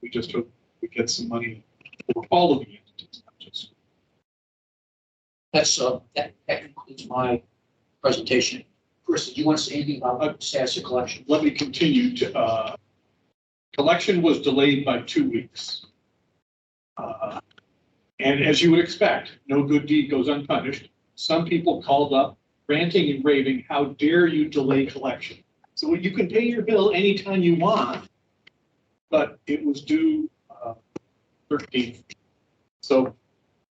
We just hope we get some money for all of the entities, not just. That concludes my presentation. Chris, do you want to say anything about status of collection? Let me continue to, collection was delayed by 2 weeks. And as you would expect, no good deed goes unpunished. Some people called up ranting and raving, how dare you delay collection? So you can pay your bill anytime you want, but it was due 13th. So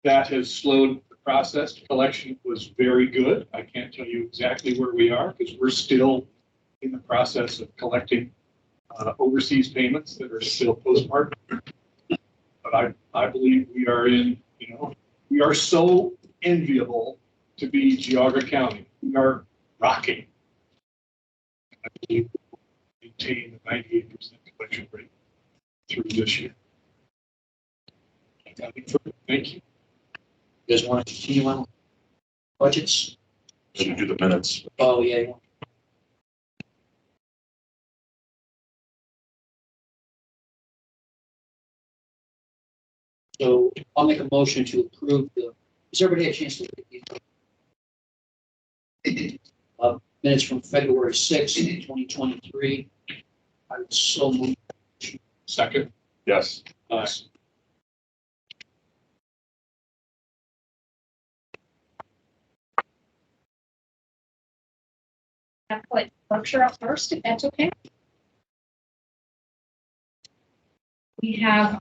that has slowed the process. Collection was very good. I can't tell you exactly where we are because we're still in the process of collecting overseas payments that are still postmarked. But I believe we are in, we are so enviable to be Geauga County. We are rocking. I believe we'll maintain the 98% collection rate through this year. Thank you. You guys want to continue on budgets? Should do the minutes. Oh, yeah. So I'll make a motion to approve has everybody had a chance to look at these? Minutes from February 6th, 2023. I would so move. Second. Yes. I'll put Berkshire up first, if that's okay. We have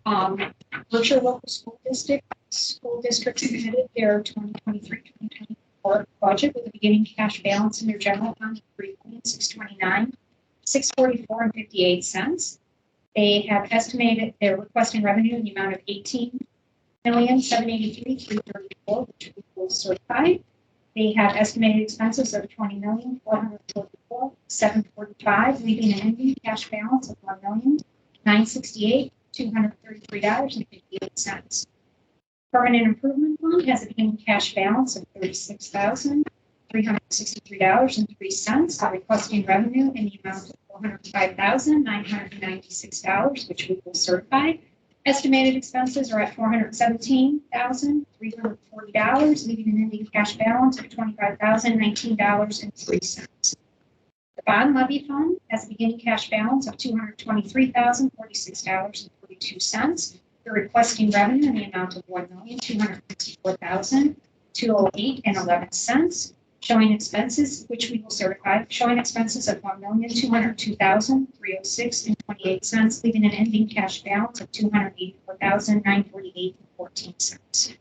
Berkshire Local School District submitted their 2023-2024 budget with a beginning cash balance in their general fund of $3,629,644.58. They have estimated their requesting revenue in the amount of $18,783,334, which we will certify. They have estimated expenses of $20,444,745, leaving an ending cash balance of $1,968,233.58. Permanent Improvement Fund has a beginning cash balance of $36,363.03. They're requesting revenue in the amount of $405,996, which we will certify. Estimated expenses are at $417,340, leaving an ending cash balance of $25,019.03. The Bond Levy Fund has a beginning cash balance of $223,046.42. They're requesting revenue in the amount of $1,264,208.11. Showing expenses, which we will certify, showing expenses of $1,202,306.28, leaving an ending cash balance of $284,948.14.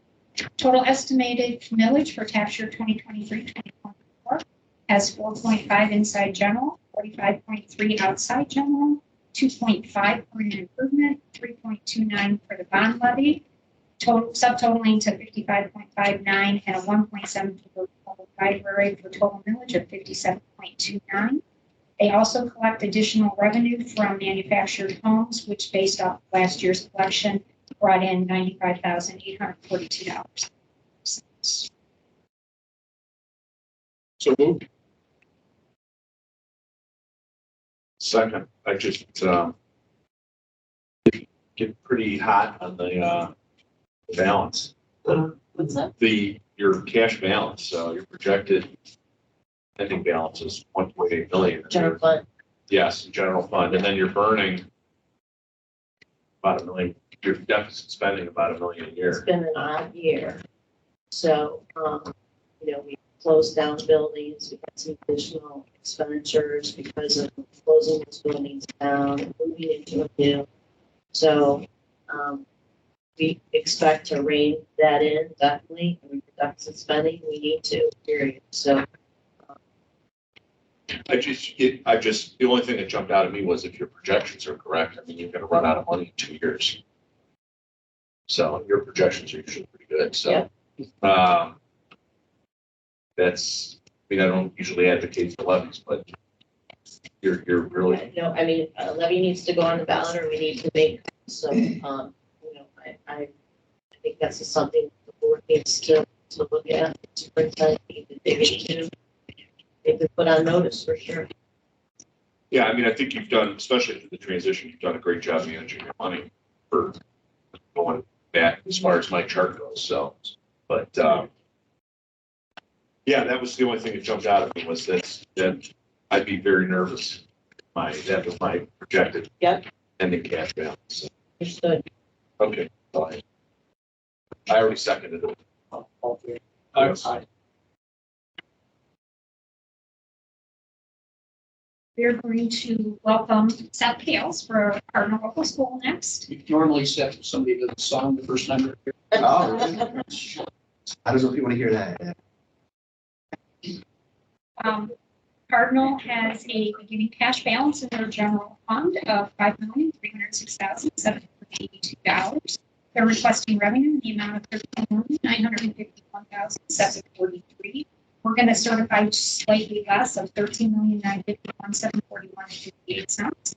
Total estimated millage for tax year 2023-2024 has 4.5 inside general, 45.3 outside general, 2.5 permanent improvement, 3.29 for the bond levy, subtotaling to 55.59 and a 1.7 for the public library for total millage of 57.29. They also collect additional revenue from manufactured homes, which based off last year's collection brought in $95,842. So moved. Second, I just get pretty hot on the balance. What's that? Your cash balance, your projected ending balance is 1.8 million. General fund. Yes, general fund, and then you're burning about $1 million. Your deficit spending about $1 million a year. It's been an odd year. So, we closed down buildings, we had some additional expenditures because of closing those buildings down and moving into a new. So, we expect to rein that in, definitely. I mean, deficit spending, we need to, period. So, the only thing that jumped out at me was if your projections are correct, I mean, you're going to run out of money in 2 years. So your projections are usually pretty good. So, that's, I don't usually advocate for levies, but you're really. no, levy needs to go on the ballot or we need to make some, I think that's just something the board needs to look at. Superintendent, they could put on notice for sure. Yeah, I think you've done, especially through the transition, you've done a great job managing your money. for going back as far as my chart goes, so, but, yeah, that was the only thing that jumped out at me was that I'd be very nervous. That was my projected. Yep. Ending cash balance. So, Understood. okay, fine. I already seconded it. All three. Yes. Aye. We're going to welcome Seth Hales for Cardinal Local School next. You normally set somebody to the song the first time. Oh, really? I don't know if you want to hear that. Cardinal has a beginning cash balance in their general fund of $5,306,782. They're requesting revenue in the amount of $13,951,743. We're going to certify slightly less of $13,951,741.58.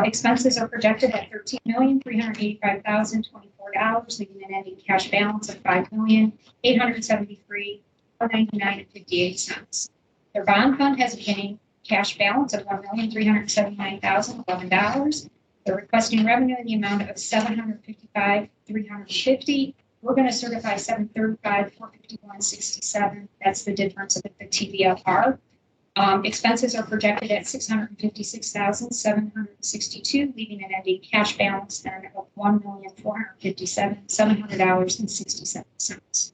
Expenses are projected at $13,385,024, leaving an ending cash balance of $5,873,499.58. Their bond fund has a beginning cash balance of $1,379,011. They're requesting revenue in the amount of $755,350. We're going to certify $735,451.67. That's the difference of the TVLR. Expenses are projected at $656,762, leaving an ending cash balance then of $1,457,700.67.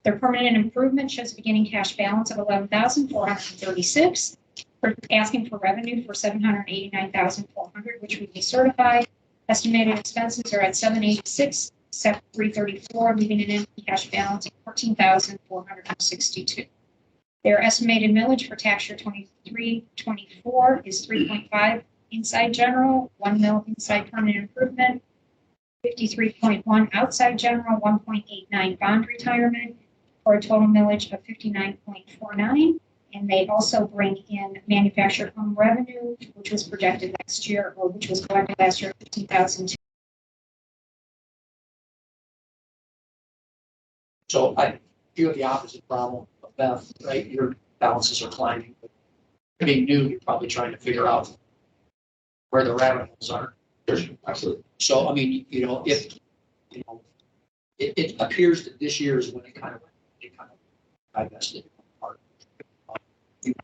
Their permanent improvement shows a beginning cash balance of $11,436. We're asking for revenue for $789,400, which would be certified. Estimated expenses are at $786,334, leaving an ending cash balance of $14,462. Their estimated millage for tax year 23-24 is 3.5 inside general, 1 mil inside permanent improvement, 53.1 outside general, 1.89 bond retirement, for a total millage of 59.49. And they also bring in manufactured home revenue, which was projected last year, or which was collected last year, $15,002. So you have the opposite problem of Beth, right? Your balances are climbing. Being new, you're probably trying to figure out where the revenues are. Absolutely. So, I mean, if, it appears that this year is when it kind of divested.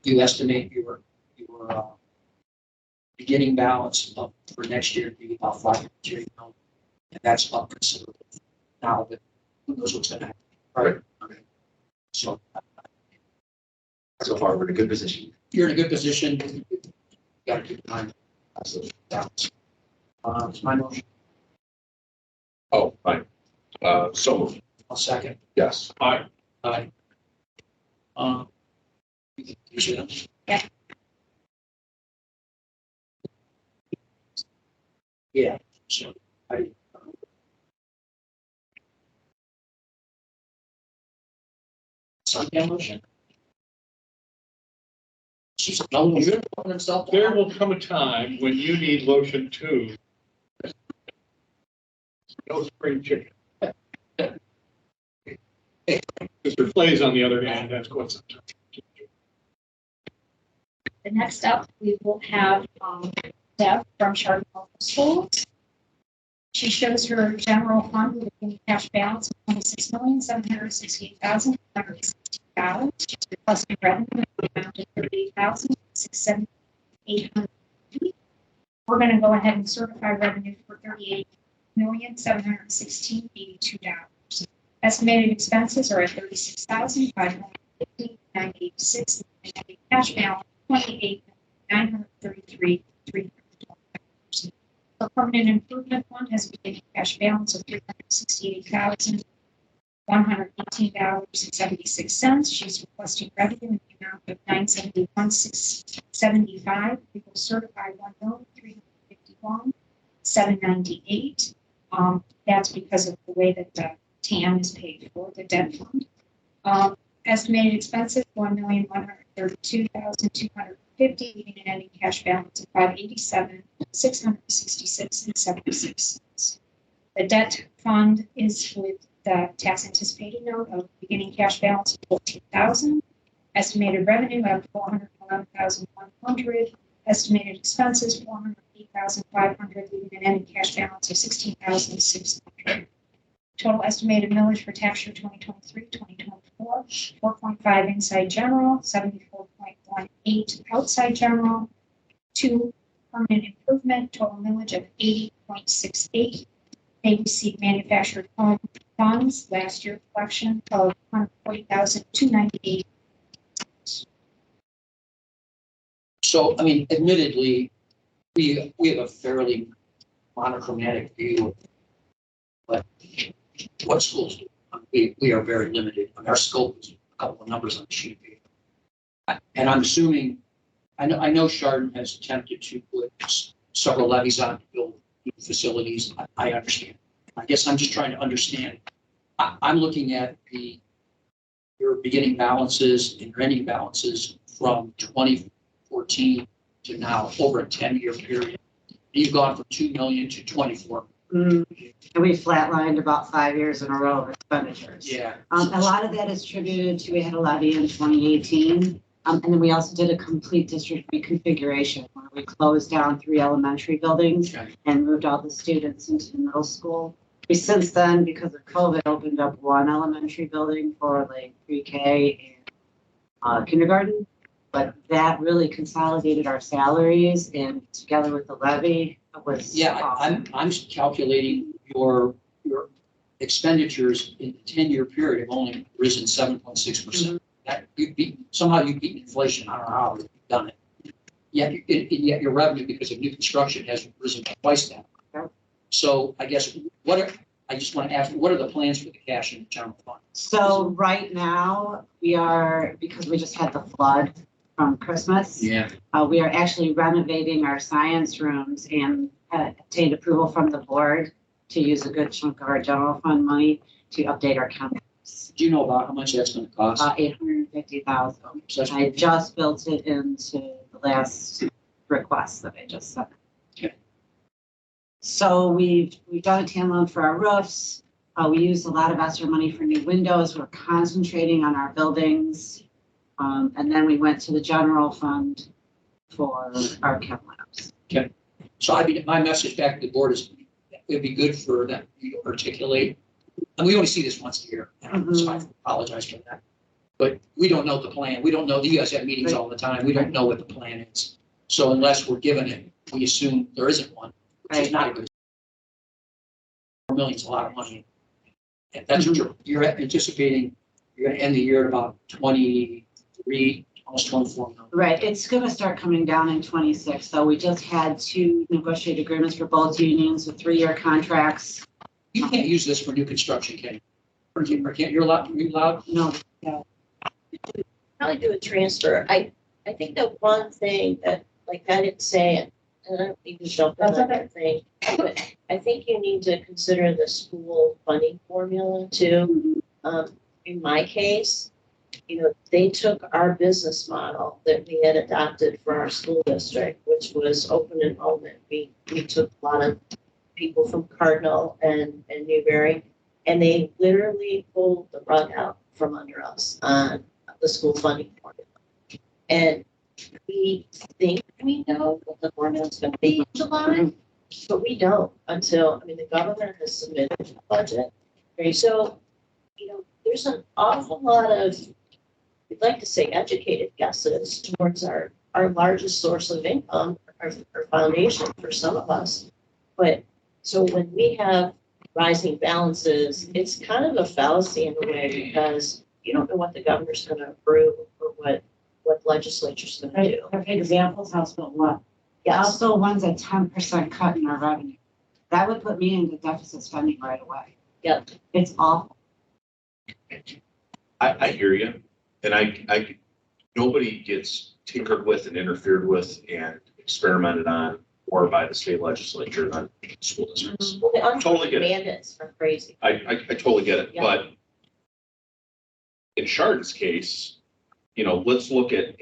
You estimate your beginning balance for next year to be about $5 million, and that's up considerably now, but who knows what's going to happen, right? Okay. So So far, we're in a good position. you're in a good position. You got to keep in mind. Absolutely. Balance. It's my motion. Oh, fine. So moved. I'll second. Yes. Aye. Aye. Yeah. Yeah, so Second motion. She's no one himself. There will come a time when you need lotion too. No spring chicken. Mr. Flay's on the other hand, that's what's. The next up, we will have Deb from Chardon Local Schools. She shows her general fund with a cash balance of $26,768,160. She's requesting revenue in the amount of $38,678. We're going to go ahead and certify revenue for $38,716,082. Estimated expenses are at $36,550,986. Cash balance $28,933,300. The permanent improvement fund has a beginning cash balance of $368,118.76. She's requesting revenue in the amount of $971,675. We will certify $1,351,798. That's because of the way that the TAM is paid for, the debt fund. Estimated expenses, $1,132,250, leaving an ending cash balance of $587,666.76. The debt fund is with the tax anticipated note of beginning cash balance of $14,000, estimated revenue of $411,100, Estimated expenses, $408,500, leaving an ending cash balance of $16,600. Total estimated millage for tax year 2023, 2024, 4.5 inside general, 74.18 outside general, 2 permanent improvement, total millage of 80.68. They received manufactured home funds last year collection of $140,298. So, I mean, admittedly, we have a fairly monochromatic view of what schools do. We are very limited. Our scope is a couple of numbers on the sheet of paper. And I'm assuming, I know Chardon has attempted to put several levies on to build new facilities. I understand. I guess I'm just trying to understand. I'm looking at your beginning balances and your ending balances from 2014 to now, over a 10-year period. You've gone from 2 million to 24. And we flatlined about 5 years in a row of expenditures. Yeah. A lot of that is attributed to, we had a levy in 2018. And then we also did a complete district reconfiguration where we closed down 3 elementary buildings Okay. and moved all the students into the middle school. We since then, because of COVID, opened up 1 elementary building for like pre-K and kindergarten. But that really consolidated our salaries, and together with the levy, it was. Yeah, I'm calculating your expenditures in the 10-year period have only risen 7.6%. That somehow you beat inflation. I don't know how you've done it. Yet your revenue because of new construction has risen twice that. Yep. So I guess I just want to ask, what are the plans for the cash in the general fund? So right now, we are, because we just had the flood from Christmas. Yeah. We are actually renovating our science rooms and obtained approval from the board to use a good chunk of our general fund money to update our campus. Do you know about how much that's going to cost? $850,000. So that's- I just built it into the last request that I just sent. Okay. So we've done a TAN loan for our roofs. We used a lot of ESSER money for new windows. We're concentrating on our buildings. And then we went to the general fund for our chem labs. So my message back to the board is it'd be good for them to articulate. And we only see this once a year, so I apologize for that. But we don't know the plan. We don't know, you guys have meetings all the time. We don't know what the plan is. So unless we're given it, we assume there isn't one, which is not a good. $4 million is a lot of money. And that's what you're anticipating. You're going to end the year at about 23, almost 24 million. Right, it's gonna start coming down in 26. So we just had 2 negotiated agreements for both unions with 3-year contracts. You can't use this for new construction, can you? Or can't, you're allowed? No, Probably do a transfer. I think the one thing that, like, I didn't say it, and I don't even jump on that thing, but I think you need to consider the school funding formula too. In my case, they took our business model that we had adopted for our school district, which was open enrollment. We took a lot of people from Cardinal and Newberry, and they literally pulled the rug out from under us on the school funding formula. And we think we know what the formula is going to be in July, but we don't until, the governor has submitted a budget. Okay, so, there's an awful lot of, we'd like to say educated guesses towards our largest source of income, our foundation for some of us. But so when we have rising balances, it's kind of a fallacy in a way because you don't know what the governor's going to approve or what legislature's going to do. perfect examples, House Bill 1. Yes, House Bill 1's a 10% cut in our revenue. That would put me into deficit spending right away. Yep. It's awful. I hear you, and nobody gets tinkered with and interfered with and experimented on or by the state legislature on school districts. well, the Totally get it. mandates are crazy. I totally get it, Yeah. but in Chardon's case, let's look at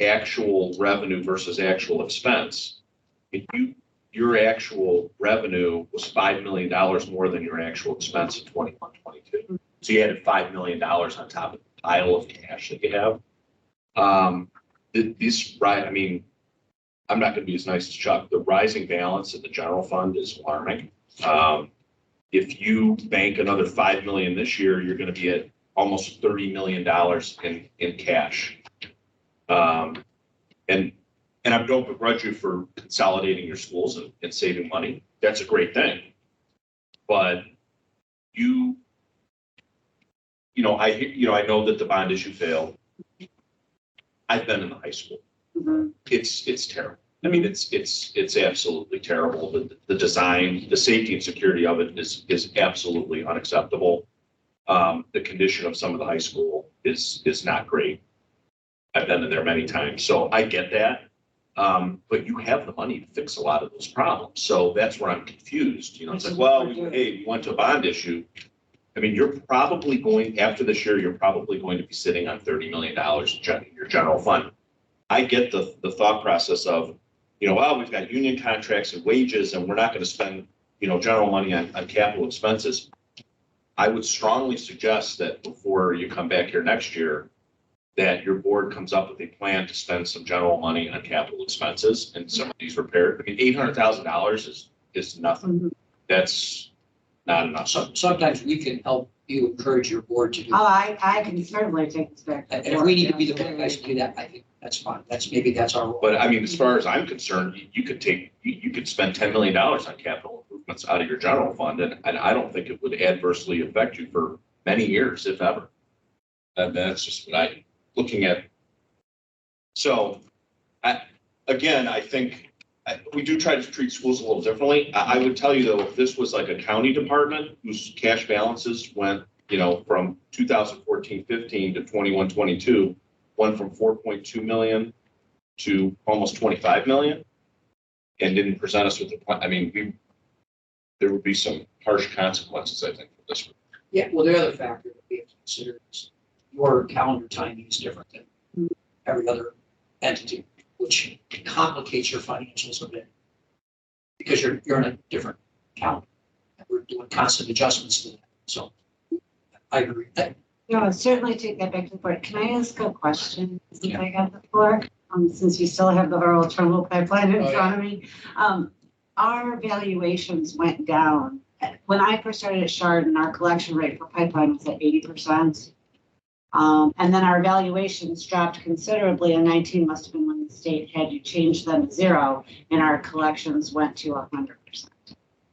actual revenue versus actual expense. If your actual revenue was $5 million more than your actual expense in 21, 22. So you added $5 million on top of the pile of cash that you have. I'm not gonna be as nice as Chuck. The rising balance in the general fund is alarming. If you bank another 5 million this year, you're gonna be at almost $30 million in cash. And I don't begrudge you for consolidating your schools and saving money. That's a great thing. But I know that the bond issue failed. I've been in the high school. Mhm. It's terrible. I mean, it's absolutely terrible. The design, the safety and security of it is absolutely unacceptable. The condition of some of the high school is not great. I've been in there many times, so I get that. But you have the money to fix a lot of those problems. So that's where I'm confused. It's like, well, hey, we went to a bond issue. I mean, you're probably going, after this year, you're probably going to be sitting on $30 million in your general fund. I get the thought process of, well, we've got union contracts and wages, and we're not going to spend, general money on capital expenses. I would strongly suggest that before you come back here next year, that your board comes up with a plan to spend some general money on capital expenses and some of these repairs. I mean, $800,000 is nothing. Mhm. That's not enough. Sometimes we can help you encourage your board to do. Oh, I can certainly take this back. And if we need to be the one guys to do that, I think that's fine. That's our role. But I mean, as far as I'm concerned, you could spend $10 million on capital improvements out of your general fund, and I don't think it would adversely affect you for many years, if ever. And that's just what I'm looking at. So, I think we do try to treat schools a little differently. I would tell you though, if this was like a county department whose cash balances went, from 2014-15 to 21-22, went from 4.2 million to almost 25 million, and didn't present us with the plan. I mean, there would be some harsh consequences, I think, for this. Yeah, well, the other factor that we have to consider is your calendar timing is different than every other entity, which complicates your financials a bit because you're in a different calendar. We're doing constant adjustments to that. So I agree with that. No, I'll certainly take that back to the board. Can I ask a question since I got the floor? Since you still have the Earl Trumbull pipeline in front of me. Our valuations went down. When I first started at Chardon, our collection rate for pipeline was at 80%. And then our valuations dropped considerably, and 19 must have been when the state had you change them to 0, and our collections went to 100%.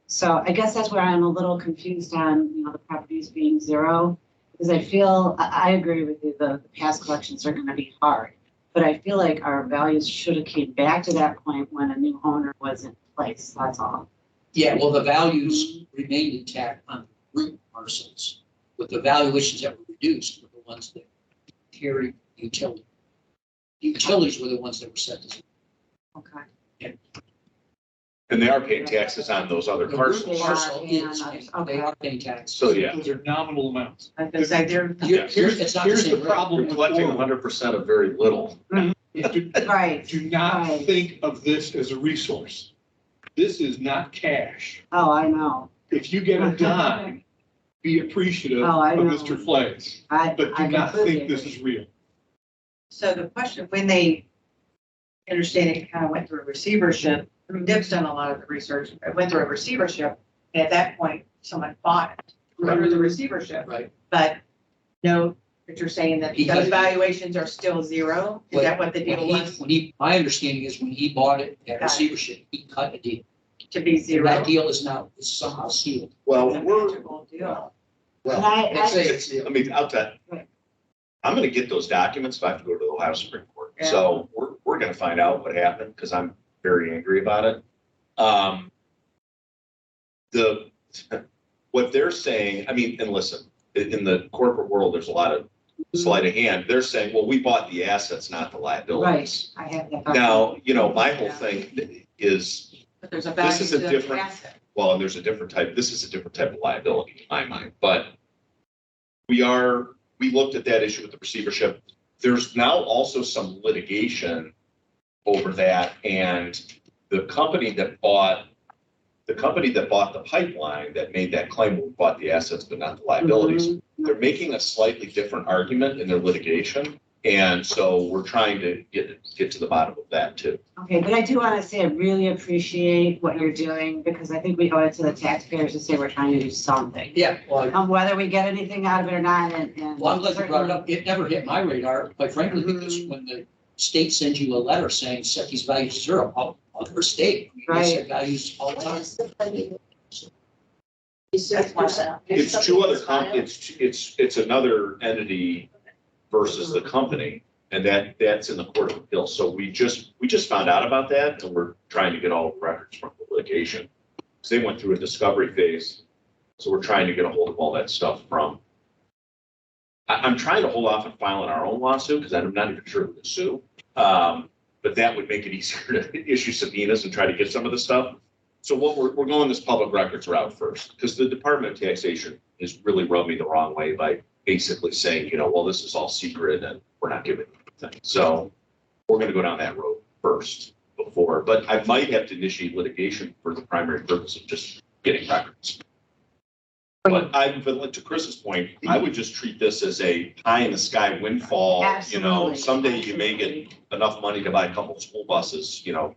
So I guess that's where I'm a little confused on, the properties being 0, because I agree with you, the past collections are going to be hard, but I feel like our values should have came back to that point when a new owner was in place. That's all. Yeah, well, the values remained intact on the root parcels, with the valuations that were reduced were the ones that carried utility. Utilities were the ones that were set to 0. Okay. And they are paying taxes on those other The root parcels. parcel Yeah, is, and they are paying taxes. So, yeah, Those are nominal amounts. I was gonna say, they're, It's not the Here's the same rate. problem you're with collecting forward. 100% of very little. Right. Do not Right. think of this as a resource. This is not cash. Oh, I know. If you get a dime, be appreciative Oh, I of know. Mr. Flags, I but do not completely think this agree. is real. So the question, when they, understand it kind of went through a receivership, I mean, Deb's done a lot of the research, it went through a receivership, and at that point, someone bought it under the receivership. Right. But no, but you're saying that He those cut- valuations are still 0? Is that what the deal was? My understanding is when he bought it at Got it. receivership, he cut a deal. To be And 0? that deal is now, is somehow sealed. Well, It's a magical deal. And I'll tell you. Right. I'm gonna get those documents if I have to go to the Ohio Supreme Court. Yeah. So we're gonna find out what happened, because I'm very angry about it. What they're saying, I mean, and listen, in the corporate world, there's a lot of sleight of hand. They're saying, well, we bought the assets, not the liabilities. I have that. Now, my whole thing is, But there's a This value is a to the different- asset. well, and there's a different type, this is a different type of liability in my mind, but we looked at that issue with the receivership. There's now also some litigation over that, and the company that bought the pipeline that made that claim bought the assets but not the liabilities. They're making a slightly different argument in their litigation. And so we're trying to get to the bottom of that too. Okay, but I do want to say I really appreciate what you're doing because I think we owe it to the taxpayers to say we're trying to do something. Yeah, well, Whether we get anything out of it or not, and. well, I'm glad you brought it certainly- up. It never hit my radar, quite frankly, because when the state sends you a letter saying set these values to zero, I'll never state. They set values all the What time. is the funding? It's two other it's another entity versus the company. And that's in the Court of Appeal. So we just found out about that and we're trying to get all the records from the litigation. Because they went through a discovery phase. So we're trying to get a hold of all that stuff from. I'm trying to hold off on filing our own lawsuit because I'm not even sure who to sue. But that would make it easier to issue subpoenas and try to get some of the stuff. So what we're going this public records route first, because the Department of Taxation has really rubbed me the wrong way by basically saying, well, this is all secret and we're not giving anything. So we're going to go down that road first before, but I might have to initiate litigation for the primary purpose of just getting records. But to Chris's point, I would just treat this as a pie in the sky windfall. Absolutely. Someday you may get enough money to buy a couple of school buses, then.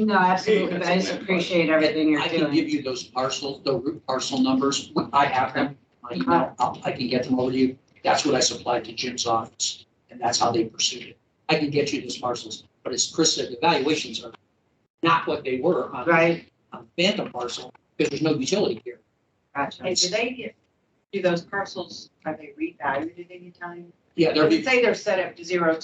No, absolutely, but I just appreciate everything you're I can give doing. you those parcels, the root parcel numbers. I have them. I can get them over to you. That's what I supplied to Jim's office, and that's how they pursued it. I can get you those parcels, but as Chris said, the valuations are not what they were on Right, on Phantom parcel, because there's no utility here. gotcha. And do those parcels, are they revalued at any time? Yeah, They would say they're set up to zero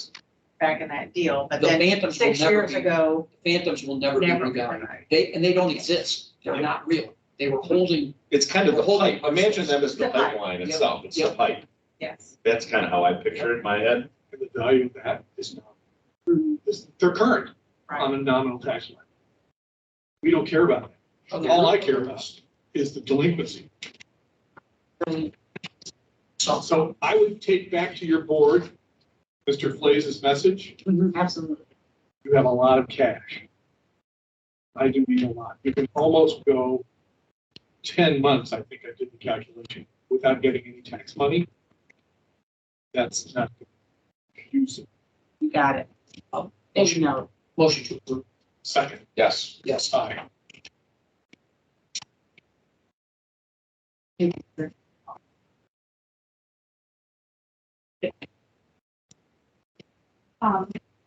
back in that deal, but The then phantoms will 6 never years be- ago, Phantoms will never be never. revalued. They don't exist. They're not real. They were holding, It's kind of the Whole pipe. Imagine them as the The pipe. pipeline Yep. itself. It's the Yep. pipe. Yes. That's kind of how I picture it in my head. And the value of that is they're current on a nominal tax line. We don't care about that. All I care about is the delinquency. So I would take back to your board, Mr. Flaze's message. Mhm, absolutely. You have a lot of cash. I do mean a lot. You can almost go 10 months, I think I did the calculation, without getting any tax money. That's not usable. You got it. Thank you, no. motion to approve. Second, Yes. Yes. aye.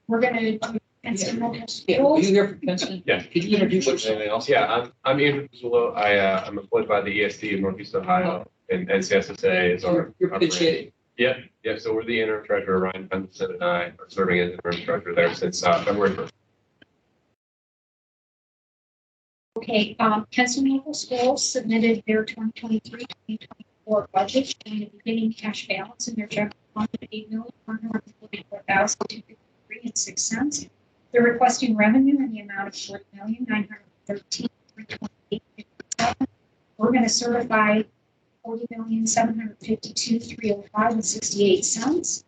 We're gonna do Princeton Local Yeah, were you Schools. here for Princeton? Yeah. Could you introduce yourself? Anything else? Yeah, I'm Andrew Pizzolo. I'm employed by the EST in Northeast Ohio, and NCSSA is our. You're our pitch branch. hitting. Yeah, so we're the interim treasurer. Ryan Pendleton and I are serving as interim treasurer there since February 1st. Okay, Princeton Local Schools submitted their 2023-2024 budget showing a beginning cash balance in their general fund of $8,144,253.06. They're requesting revenue in the amount of $40,913,328.57. We're going to certify $40,752,305.68.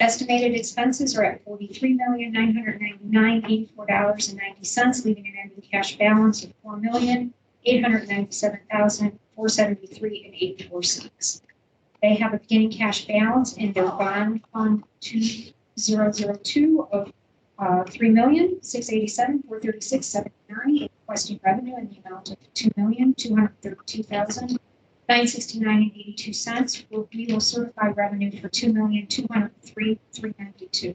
Estimated expenses are at $43,999,084.90, leaving an ending cash balance of $4,897,473.84. They have a beginning cash balance in their bond fund 2002 of $3,687,436.79, requesting revenue in the amount of $2,232,969.82. We will certify revenue for $2,203,392.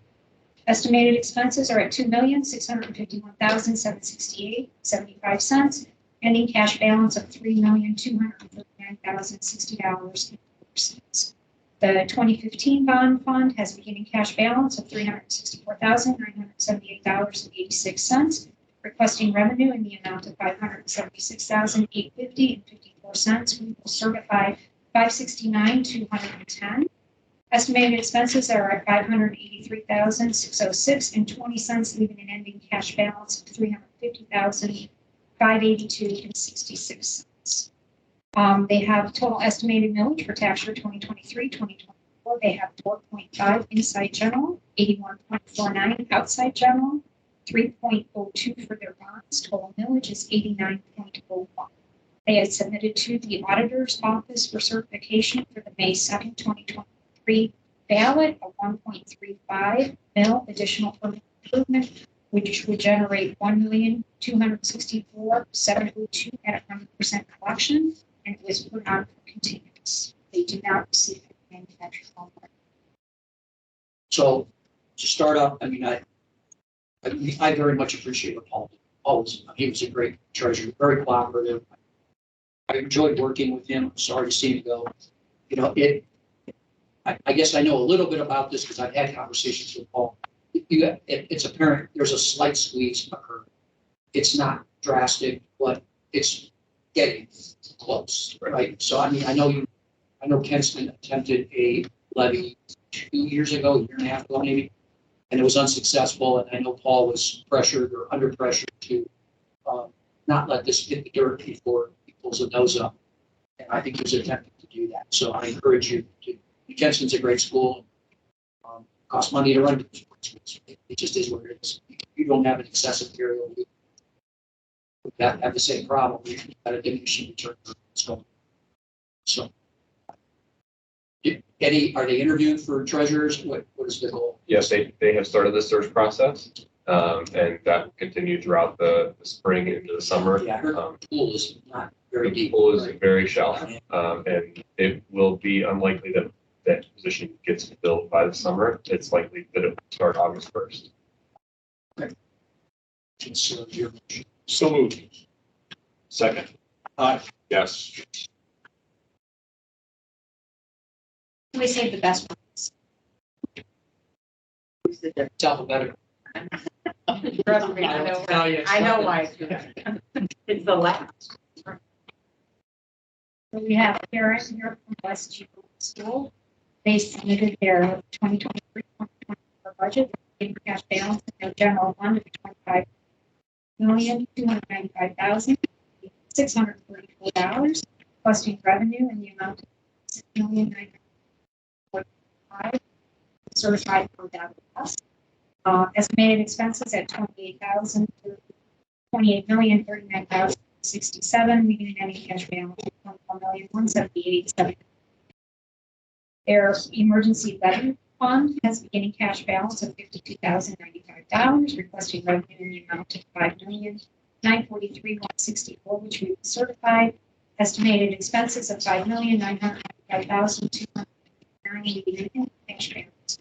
Estimated expenses are at $2,651,768.75. Ending cash balance of $3,239,060.04. The 2015 bond fund has a beginning cash balance of $364,978.86, requesting revenue in the amount of $576,850.54. We will certify $569,210. Estimated expenses are at $583,606.20, leaving an ending cash balance of $350,582.66. They have total estimated millage for tax year 2023-2024. They have 4.5 inside general, 81.49 outside general, 3.02 for their bonds. Total millage is 89.01. They had submitted to the auditor's office for certification for the May 2nd, 2023 ballot, a 1.35 mil additional permanent improvement, which would generate 1,264,702 at 100% collection, and it was put on for continuance. They do not receive any manufactured home. So to start up, I mean, I very much appreciate what Paul did. He was a great treasurer, very cooperative. I enjoyed working with him. I'm sorry to see him go. You know, I guess I know a little bit about this because I've had conversations with Paul. It's apparent there's a slight squeeze occurring. It's not drastic, but it's getting close, right? So I mean, I know Kenston attempted a levy 2 years ago, a year and a half ago maybe, and it was unsuccessful. And I know Paul was pressured or under pressure to not let this hit the dirt before he pulls the nose up. And I think he was attempting to do that. So I encourage you to. Kenston's a great school. Costs money to run. It just is what it is. You don't have an excessive carryover. You have the same problem. You got a diminishing return. So, are they interviewing for treasurers? What is the goal? Yes, they have started the search process, and that will continue throughout the spring into the summer. Yeah, I heard the pool is not very The deep. pool is right? very shallow, and it will be unlikely that that position gets filled by the summer. It's likely that it will start August 1st. So your motion. So moved. Second. Yes. We save the best ones. It's alphabetical. Trust me, I know why. It's the last. So we have parents here from West Chico School. They submitted their 2023-2024 budget in cash balance in their general fund of $25,295,634, requesting revenue in the amount of $6,945,000 certified for that loss. Estimated expenses at $28,039,067, leaving an ending cash balance of $1,178,700. Their emergency levy fund has a beginning cash balance of $52,095, requesting revenue in the amount of $5,943,164, which we certified. Estimated expenses of $5,995,209, leaving an cash balance.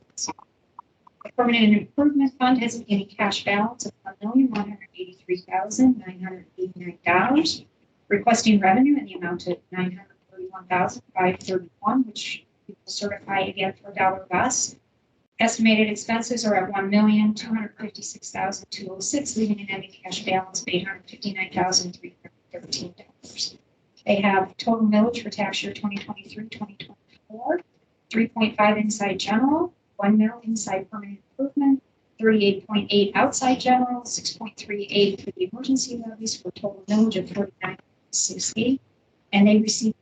The permanent improvement fund has a beginning cash balance of $1,183,989, requesting revenue in the amount of $931,531, which we will certify again for $1 less. Estimated expenses are at $1,256,206, leaving an ending cash balance of $859,313. They have total millage for tax year 2023-2024, 3.5 inside general, 1 mil inside permanent improvement, 38.8 outside general, 6.38 for the emergency levies, for a total millage of 49.68. And they received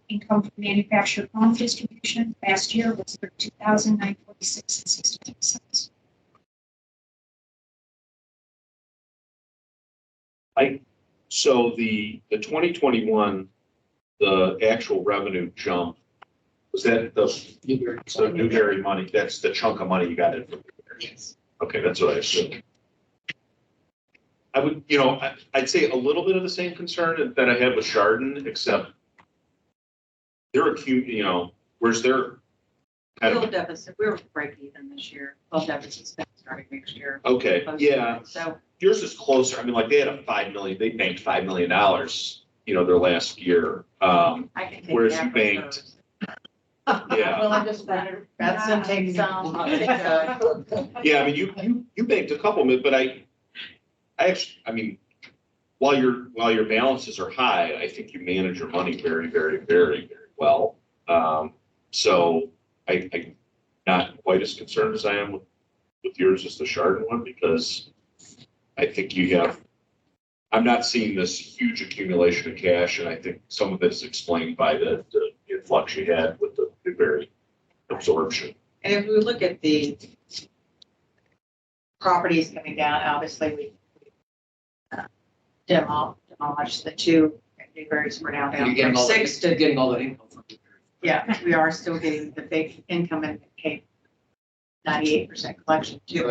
income from manufactured home distribution. Last year was $32,946.63. So the 2021, the actual revenue jump, was that the Newberry money? That's the chunk of money you got in from Newberry? Yes. Okay, that's what I assumed. I would, I'd say a little bit of the same concern that I had with Chardon, except they're acute, where's their kind Fuel of, deficit, we were break even this year. Fuel deficit's starting next year. okay, yeah, So yours is closer. I mean, like they had a $5 million, they banked $5 million, their last year. I can take Whereas that you banked, reserves. yeah. Well, I'm just better. That's to take some. Yeah, I mean, you banked a couple of, but I actually, while your balances are high, I think you manage your money very, very, very, very well. So I'm not quite as concerned as I am with yours as the Chardon one, because I think I'm not seeing this huge accumulation of cash, and I think some of it is explained by the influx you had with the Newberry absorption. And if we look at the properties coming down, obviously we demolished the two Newberries were now You're down getting from all six you're to getting all that income from Newberry. Yeah, we are still getting the big income and pay 98% collection too.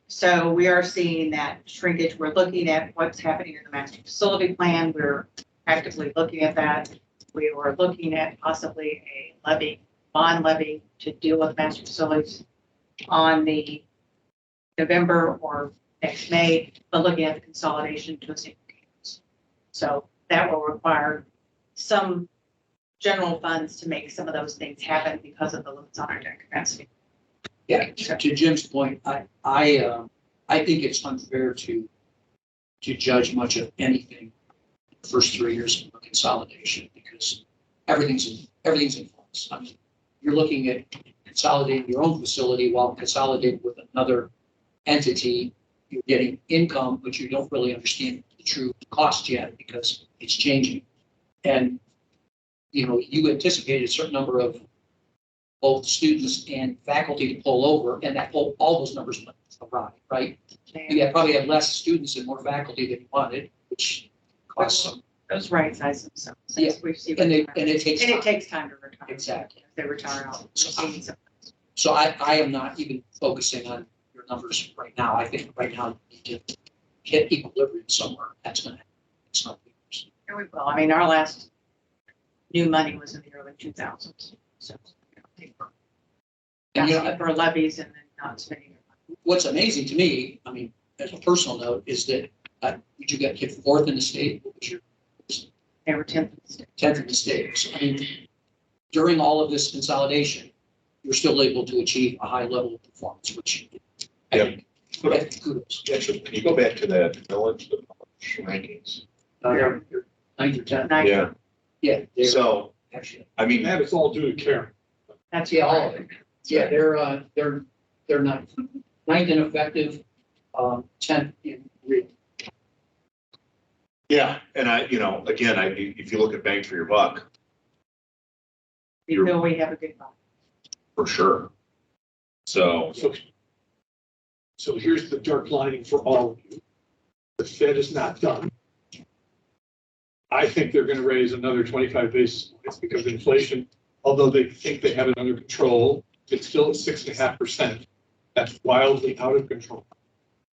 So we are seeing that shrinkage. We're looking at what's happening in the master facility plan. We're actively looking at that. We were looking at possibly a levy, bond levy to deal with master facilities on the November or next May, but looking at the consolidation to a single campus. So that will require some general funds to make some of those things happen because of the limits on our debt capacity. Yeah, to Jim's point, I think it's unfair to judge much of anything the first 3 years of a consolidation because everything's in flux. I mean, you're looking at consolidating your own facility while consolidating with another entity. You're getting income, but you don't really understand the true cost yet because it's changing. And, you know, you anticipated a certain number of both students and faculty to pull over, and that all those numbers went awry, right? You probably have less students and more faculty than you wanted, which costs some. Those right size themselves. Yeah, We've seen. And it takes And it time. takes time to retire. Exactly. If they retire out. So I am not even focusing on your numbers right now. I think right now you need to hit equilibrium somewhere. That's gonna, it's not. Here we will. I mean, our last new money was in the early 2000s. So, you know, And, you know, asking for levies and then not spending it. what's amazing to me, I mean, as a personal note, is that you got hit fourth in the state. What was your They were 10th in the state. 10th in the state? So I mean, during all of this consolidation, you're still able to achieve a high level of performance, which I Yeah. think, kudos. Actually, can you go back to that village, the village rankings? They're 9th or 10th. Nice. Yeah, Yeah. they're so, Actually, I mean, That is all due to Karen. That's yeah, all of it. Yeah, they're not 9th in effective, 10th in real. yeah, and again, if you look at bang for your buck, We feel we have a good bond. for sure. So, So here's the dark lining for all of you. The Fed is not done. I think they're gonna raise another 25 basis points because inflation, although they think they have it under control, it's still at 6.5%. That's wildly out of control.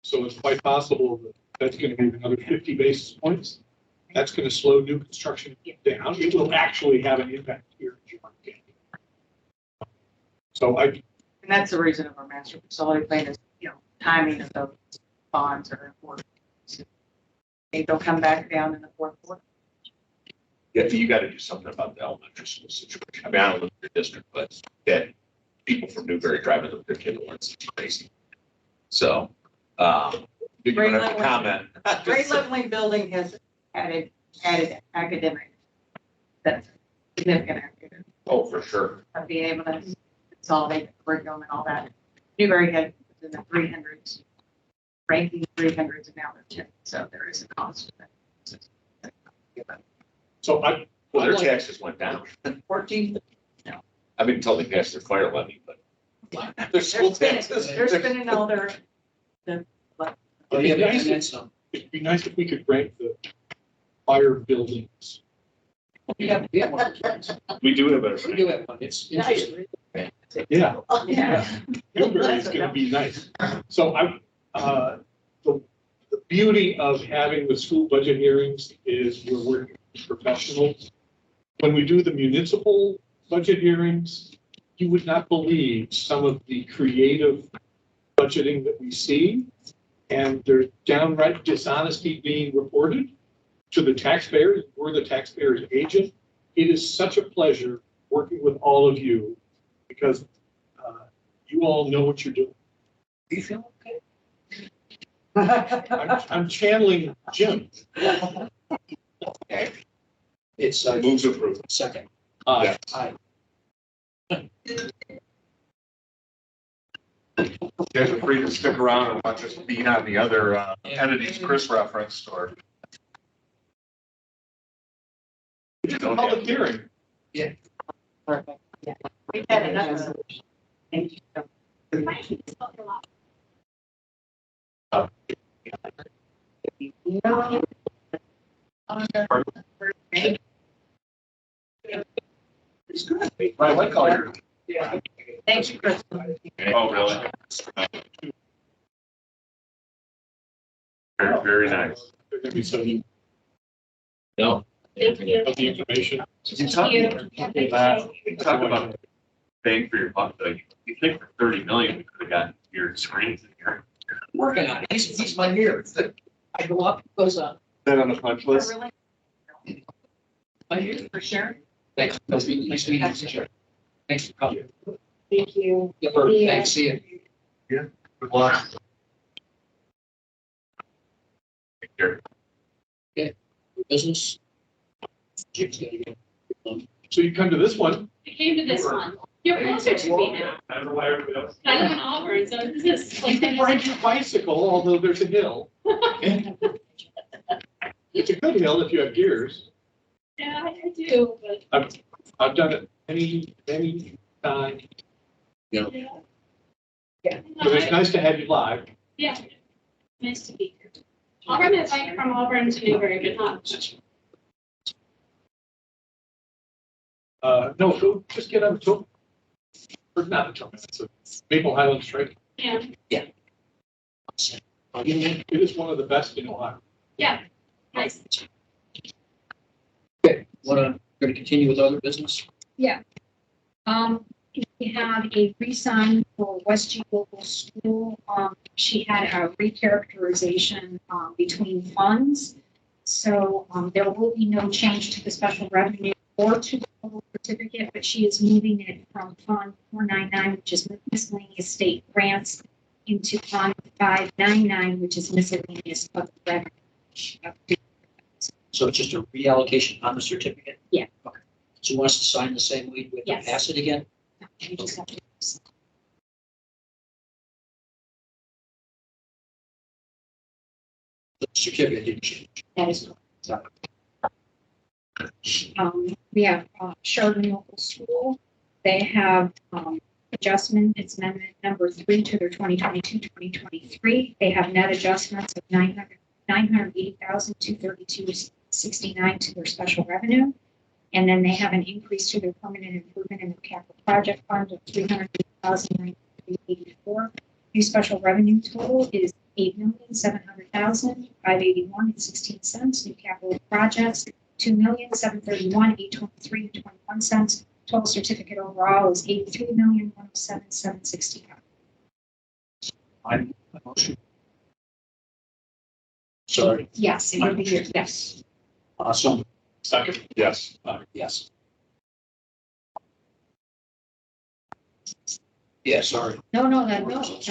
So it's quite possible that that's gonna move another 50 basis points. That's gonna slow new construction down. It will actually have an impact here in Georgia. So And that's the reason of our master facility plan is, you know, timing of those bonds are important. Maybe they'll come back down in the fourth quarter. yeah, you gotta do something about the elementary school situation. I mean, I don't live in your district, but that people from Newberry driving their kid to Lawrence is crazy. So, you Grade have a level- comment? Grade leveling building has added academic. That's significant academic. Oh, for sure. Of being able to consolidate the curriculum and all that. Newberry had in the 300s, ranking 300s, and now they're 10. So there is a cost to that. So Well, their taxes went down. 14th. I mean, until they passed their fire levy, but their school taxes. They're spending all their, Oh, yeah, and then some. it'd be nice if we could rank the fire buildings. We have one. We do have We do have one. It's interesting. Yeah. yeah. Newbury is gonna be nice. So the beauty of having the school budget hearings is we're working with professionals. When we do the municipal budget hearings, you would not believe some of the creative budgeting that we see. And there's downright dishonesty being reported to the taxpayers. We're the taxpayer's agent. It is such a pleasure working with all of you because you all know what you're doing. Do you feel okay? I'm channeling Jim. Okay. It's Moves approved. second. Aye. Aye. You guys are free to stick around and watch us beat on the other entities Chris referenced or. It's a public hearing. Perfect. We've had enough. Thank you. It's good. I like all your. Yeah. Thank you, Chris. Oh, really? Very, very nice. There's gonna be some No, Thank you. of the information. You talk, talk about bang for your buck, like, you think for 30 million, we could have gotten your screens in here. Working on it. He's my mirror. I go up, goes up. That on the punch list? My mirror. For sure. Thanks. Nice to meet you. Sure. Thanks for coming. Thank you. Yeah, perfect. Thanks. See you. Good luck. Take care. Business. Jim's gotta go. So you come to this one, I came to this one. You're closer to me now. I live in Auburn, so this is you like. can ride your bicycle, although there's a hill. It's a good hill if you have gears. Yeah, I do, but. I've done it many times. Yeah. But it's nice to have you live. Yeah. Nice to be here. Auburn is like from Auburn to Newburgh, but not. No, go, just get on the tour. Or not the tour, it's a Maple Highland Strike. Yeah. It is one of the best in Ohio. Yeah. Nice. Okay, gonna continue with other business? We have a re-sign for Westgate Local School. She had a recharacterization, between funds. So, there will be no change to the special revenue or to the total certificate, but she is moving it from Fund 499, which is miscellaneous state grants, into Fund 599, which is miscellaneous public revenue. So it's just a reallocation on the certificate? Yeah. Okay. So you want us to sign the same way we Yes. pass it again? We just have to- The certificate didn't change. That is we have Chardon Local School. They have adjustment, it's amendment number 3 to their 2022-2023. They have net adjustments of 980,232.69 to their special revenue. And then they have an increase to their permanent improvement in the capital project fund of 300,984. New special revenue total is 8,700,581.16. New capital projects, 2,731,823.21. Total certificate overall is 83,107,765. I'm a motion. Sorry. Yes, it would be here, yes. Awesome. Second? Yes. Yes. Yeah, sorry. No. Cardinal We're Local,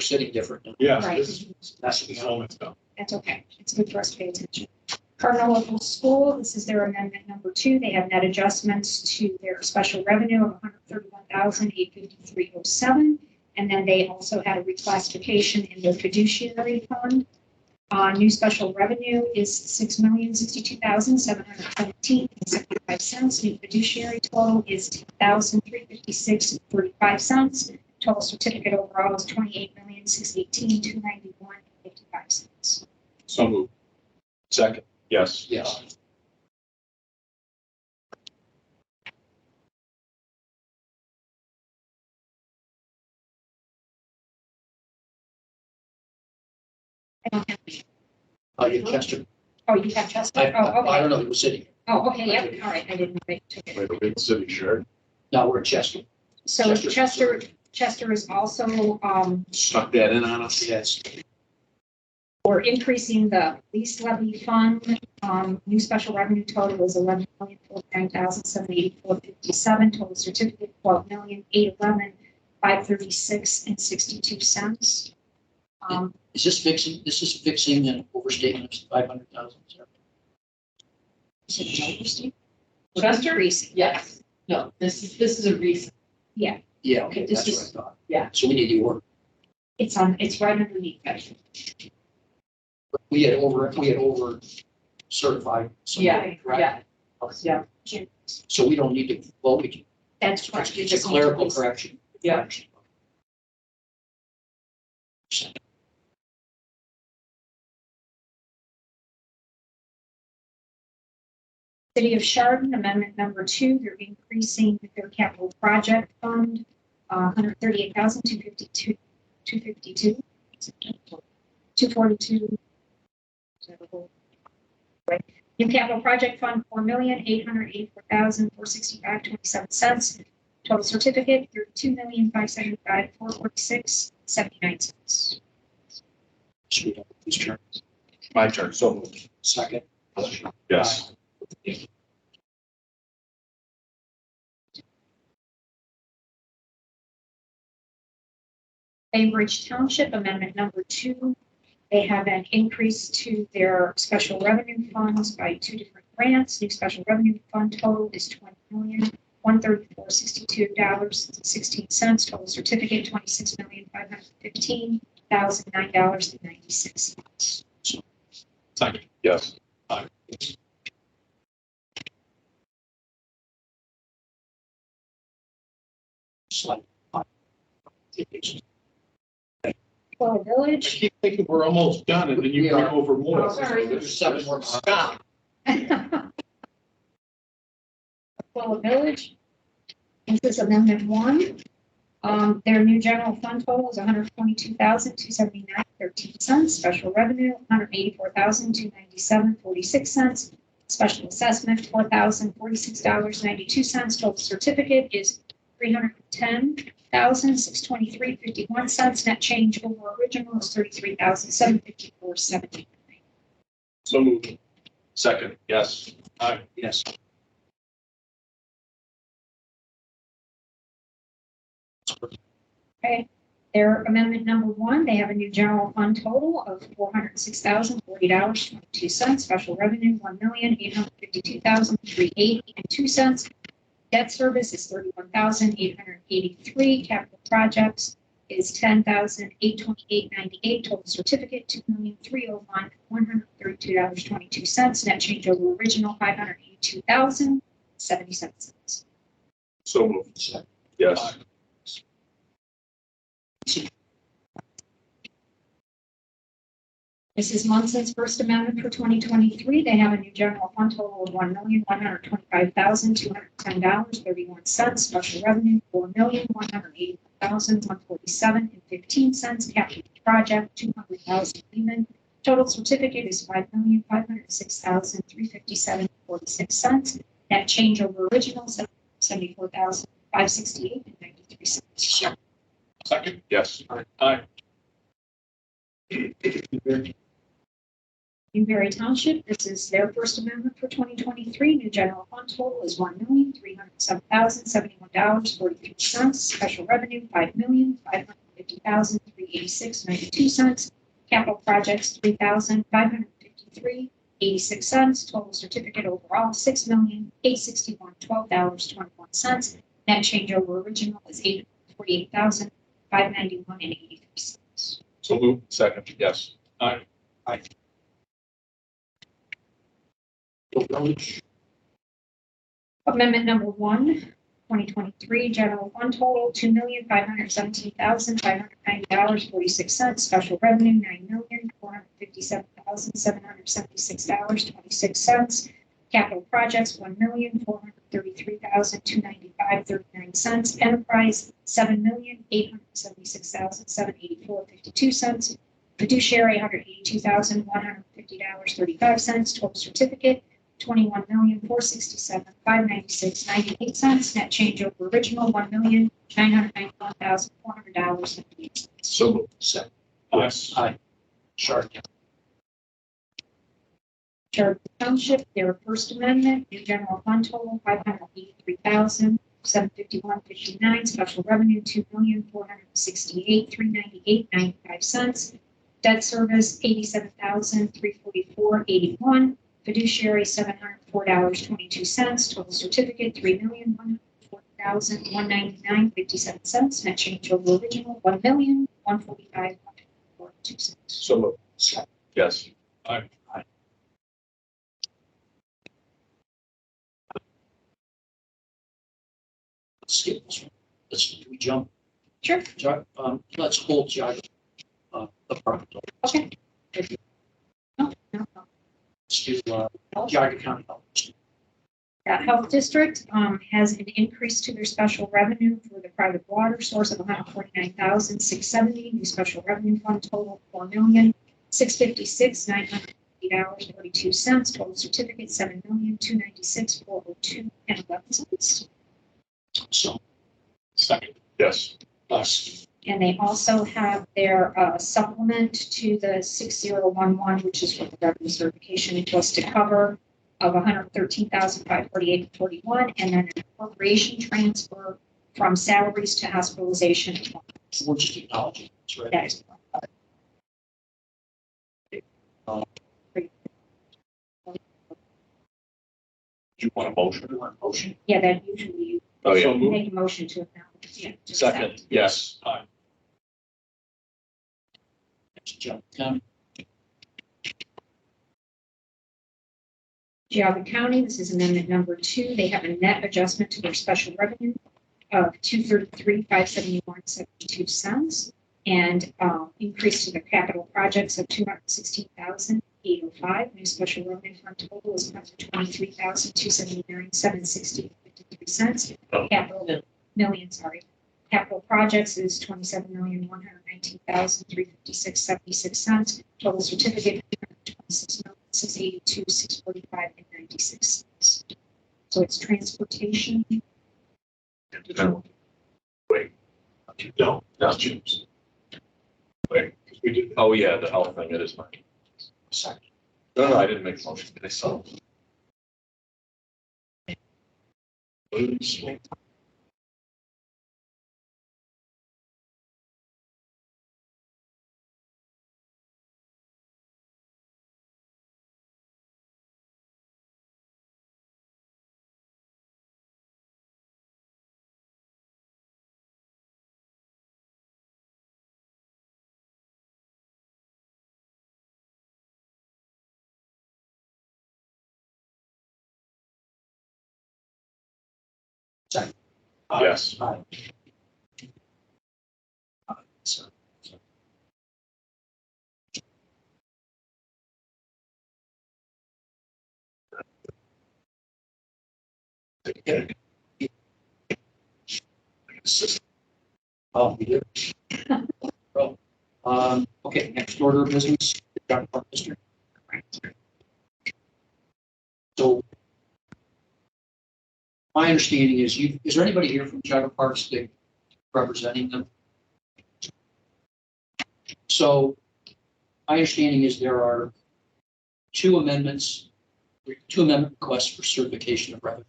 sitting different. now. Yes, Right. this is, That's this is all that stuff. that's okay. It's good for us to pay attention. Cardinal Local School, this is their amendment number 2. They have net adjustments to their special revenue of 131,853.07. And then they also had a reclassification in their fiduciary fund. New special revenue is $6,062,717.75. New fiduciary total is $10,356.35. Total certificate overall is $28,618,291.55. So moved. second, Yes. Yes. I don't have any. Oh, you Chester. Oh, you have Chester? I Oh, okay. don't know. He was sitting. Oh, okay, yep, all right, I didn't know they took it. Wait, a big city shirt. Now we're at Chester. So Chester is also, snuck that in on us. Yes. we're increasing the lease levy fund. New special revenue total is 11,049,784.57. Total certificate, 12,811,536.62. Is this fixing? This is fixing an overstatement of 500,000. Is it an overstatement? Chester? Increasing. Yes. No, this is a recent. Yeah, okay, This that's what I is- thought. Yeah. So we need the order. It's right underneath that. We had over certified. something, Yeah, correct? yeah. So we don't need to vote. We can- That's correct. You It's a just need to clerical lease- correction. Yeah. City of Chardon, amendment number 2, they're increasing their capital project fund, 138,252, 242. Right. New capital project fund, 4,884,465.27. Total certificate, 32,575,446.79. Please turn. My turn, so moved. Second. Yes. Bainbridge Township, amendment number 2. They have an increase to their special revenue funds by 2 different grants. New special revenue fund total is $20,134,62.16. Total certificate, $26,515,009.96. Second. Yes. Slide. Well, I Village. keep thinking we're almost done and then you We bring are. over more. Oh, sorry. There's 7 more. Stop. Well, Village. This is amendment 1. Their new general fund total is $122,279.13. Special revenue, $184,297.46. Special assessment, $4,046.92. Total certificate is $310,623.51. Net change over original is $33,754.70. So moved. Second. Yes. Yes. Okay, their amendment number 1, they have a new general fund total of $406,040.22. Special revenue, $1,852,380.02. Debt service is $31,883. Capital projects is $10,828.98. Total certificate, $2,301,132.22. Net change over original, $582,077. So moved. Yes. Mrs. Munson's first amendment for 2023, they have a new general fund total of $1,125,210.31. Special revenue, $4,181,147.15. Capital project, $200,000 even. Total certificate is $5,506,357.46. Net change over original, $74,568.93. Second. Yes. Newberry Township, this is their first amendment for 2023. New general fund total is $1,307,071.43. Special revenue, $5,550,386.92. Capital projects, $3,553.86. Total certificate overall, $6,861,12.21. Net change over original is $848,591.83. So moved. Second. Yes. Village. Amendment number 1, 2023, general fund total, $2,517,590.46. Special revenue, $9,457,776.26. Capital projects, $1,433,295.39. Enterprise, $7,876,784.52. Fiduciary, $182,150.35. Total certificate, $21,467,596.98. Net change over original, $1,991,400.08. So moved. Second. Yes. Sharp. Chariton Township, their first amendment, new general fund total, $583,751.59. Special revenue, $2,468,398.95. Debt service, $87,344.81. Fiduciary, $704.22. Total certificate, $3,140,199.57. Net change over original, $1,145,142. So moved. Yes. Skip this one. Do we jump? Sure. Let's hold Jaga. Apartment. Okay. No. Let's do Jaga County Health. Health District has an increase to their special revenue for the private water source of 149,670. New special revenue fund total $4,656,908.42. Total certificate $7,296,402.11. So, Second. Yes. us, And they also have their supplement to the 6011, which is what the revenue certification was to cover, of 113,548.41, and then an appropriation transfer from salaries to hospitalization. we're just acknowledging, that's right. That is Do you want a motion? Motion, yeah, that usually you Oh, yeah. make a motion to acknowledge. Yeah, just Second, yes. next jump down. Geauga County, this is amendment number 2. They have a net adjustment to their special revenue of $233,571.72 and increase to their capital projects of $216,805. New special revenue fund total is $123,279.760.53. Capital million, sorry. Capital projects is $27,119,356.76. Total certificate $26,682,645.96. So it's transportation. Wait. No, that's Jim's. Wait, we did, oh yeah, the health thing, it is mine. Second. No, I didn't make a motion, I saw. Yes. Aye. So, oh, we did. Okay, next order of business, Geauga Park District. So my understanding is is there anybody here from Geauga Parks that representing them? So my understanding is there are two amendment requests for certification of revenue.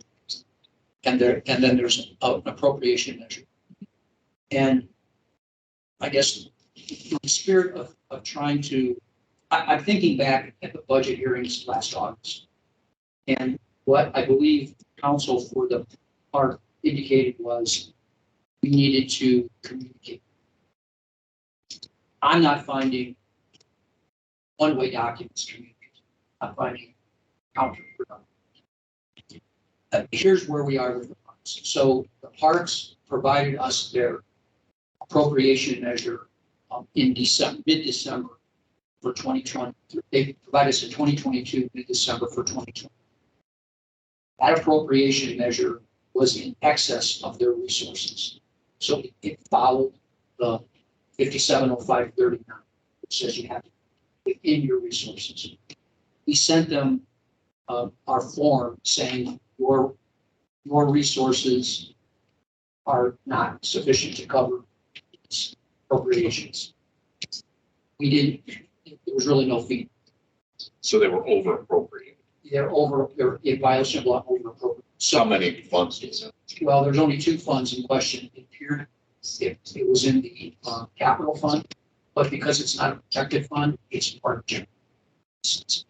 And then there's an appropriation measure. And I guess in the spirit of trying to, I'm thinking back at the budget hearings last August. And what I believe counsel for the park indicated was we needed to communicate. I'm not finding one-way documents communicate. I'm finding counterproductive. Here's where we are with the parks. So the parks provided us their appropriation measure in December, mid-December for 2020. They provided us a 2022 mid-December for 2020. That appropriation measure was in excess of their resources. So it followed the 570539, which says you have to be within your resources. We sent them our form saying your resources are not sufficient to cover appropriations. We didn't, there was really no fee. So they were over appropriated. They're in violation of law, over appropriate. How many funds is it? Well, there's only two funds in question. It appeared it was in the capital fund, but because it's not a protected fund, it's part of general.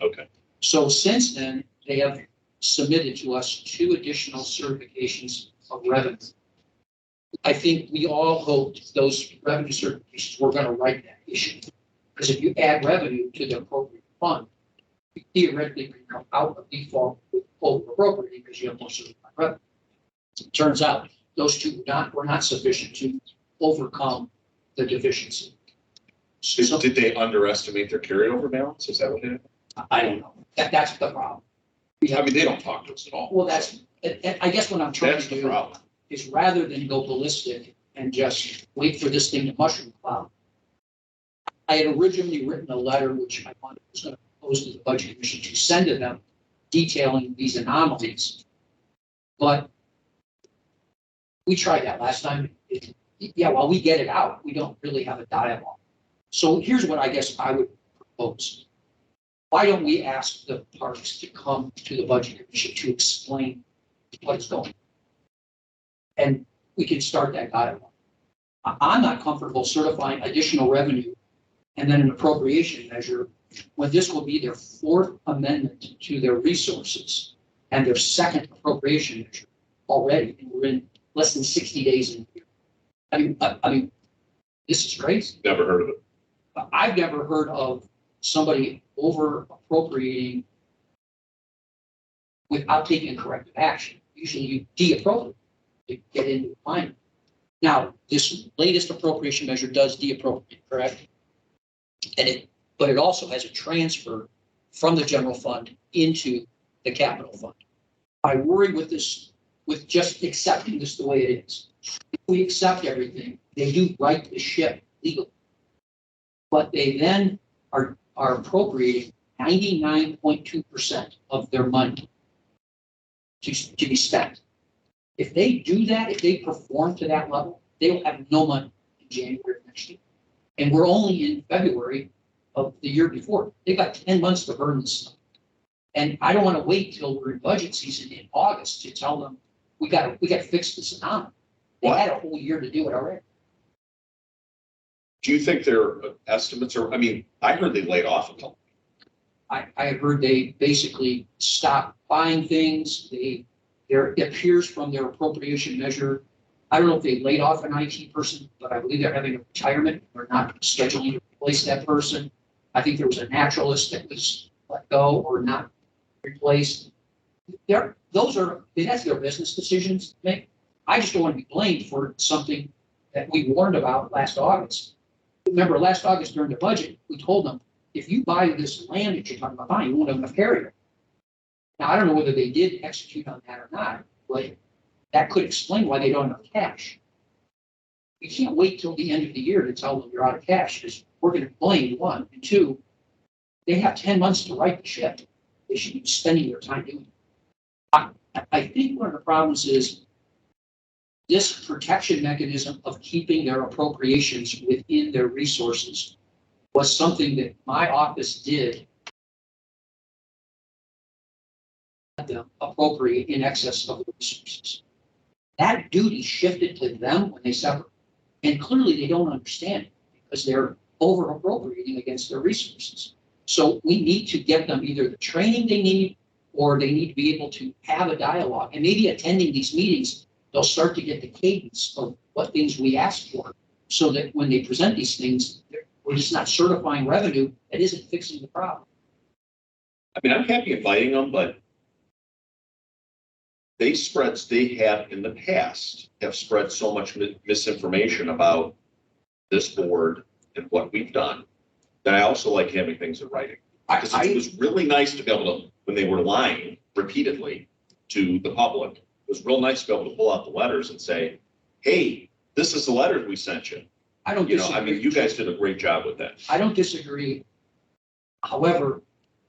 Okay. So since then, they have submitted to us 2 additional certifications of revenue. I think we all hoped those revenue certifications were going to right that issue. Because if you add revenue to the appropriate fund, you theoretically can come out of default with over appropriating because you have more certified revenue. It turns out those 2 were not sufficient to overcome the deficiency. So Did they underestimate their carryover balance? Is that what it is? I don't know. That's the problem. We I have, mean, they don't talk to us at all. well, that's, I guess what I'm trying That's to the do problem. is rather than go ballistic and just wait for this thing to mushroom cloud. I had originally written a letter, which I was going to propose to the Budget Commission to send to them detailing these anomalies. But we tried that last time. Yeah, while we get it out, we don't really have a dialogue. So here's what I guess I would propose. Why don't we ask the parks to come to the Budget Commission to explain what is going on? And we can start that dialogue. I'm not comfortable certifying additional revenue and then an appropriation measure when this will be their fourth amendment to their resources and their second appropriation measure already. And we're in less than 60 days in here. I mean, this is crazy. Never heard of it. I've never heard of somebody over appropriating without taking corrective action. Usually you de-appropriate to get into line. Now, this latest appropriation measure does de-appropriate, correct? But it also has a transfer from the general fund into the capital fund. I worry with this, with just accepting this the way it is. If we accept everything, they do right the ship legally. But they then are appropriating 99.2% of their money to be spent. If they do that, if they perform to that level, they will have no money in January of next year. And we're only in February of the year before. They've got 10 months to burn this stuff. And I don't want to wait till we're in budget season in August to tell them we got to fix this anomaly. They had a whole year to do it already. Do you think their estimates are, I mean, I heard they laid off a couple. I heard they basically stopped buying things. It appears from their appropriation measure. I don't know if they laid off an IT person, but I believe they're having a retirement. They're not scheduling to replace that person. I think there was a naturalist that was let go or not replaced. That's their business decisions to make. I just don't want to be blamed for something that we warned about last August. Remember, last August during the budget, we told them, if you buy this land that you're talking about buying, you won't have enough carrier. Now, I don't know whether they did execute on that or not, but that could explain why they don't have cash. You can't wait till the end of the year to tell them you're out of cash, because we're going to blame one. And two, they have 10 months to right the ship. They should be spending their time doing it. I think one of the problems is this protection mechanism of keeping their appropriations within their resources was something that my office did them appropriate in excess of the resources. That duty shifted to them when they separated. And clearly they don't understand it because they're over appropriating against their resources. So we need to get them either the training they need or they need to be able to have a dialogue. And maybe attending these meetings, they'll start to get the cadence of what things we ask for so that when they present these things, we're just not certifying revenue that isn't fixing the problem. I mean, I'm happy inviting them, but they have in the past have spread so much misinformation about this board and what we've done that I also like having things in writing. Because it was really nice to be able to, when they were lying repeatedly to the public, it was real nice to be able to pull out the letters and say, hey, this is the letter we sent you. I don't disagree. I mean, you guys did a great job with that. I don't disagree. However,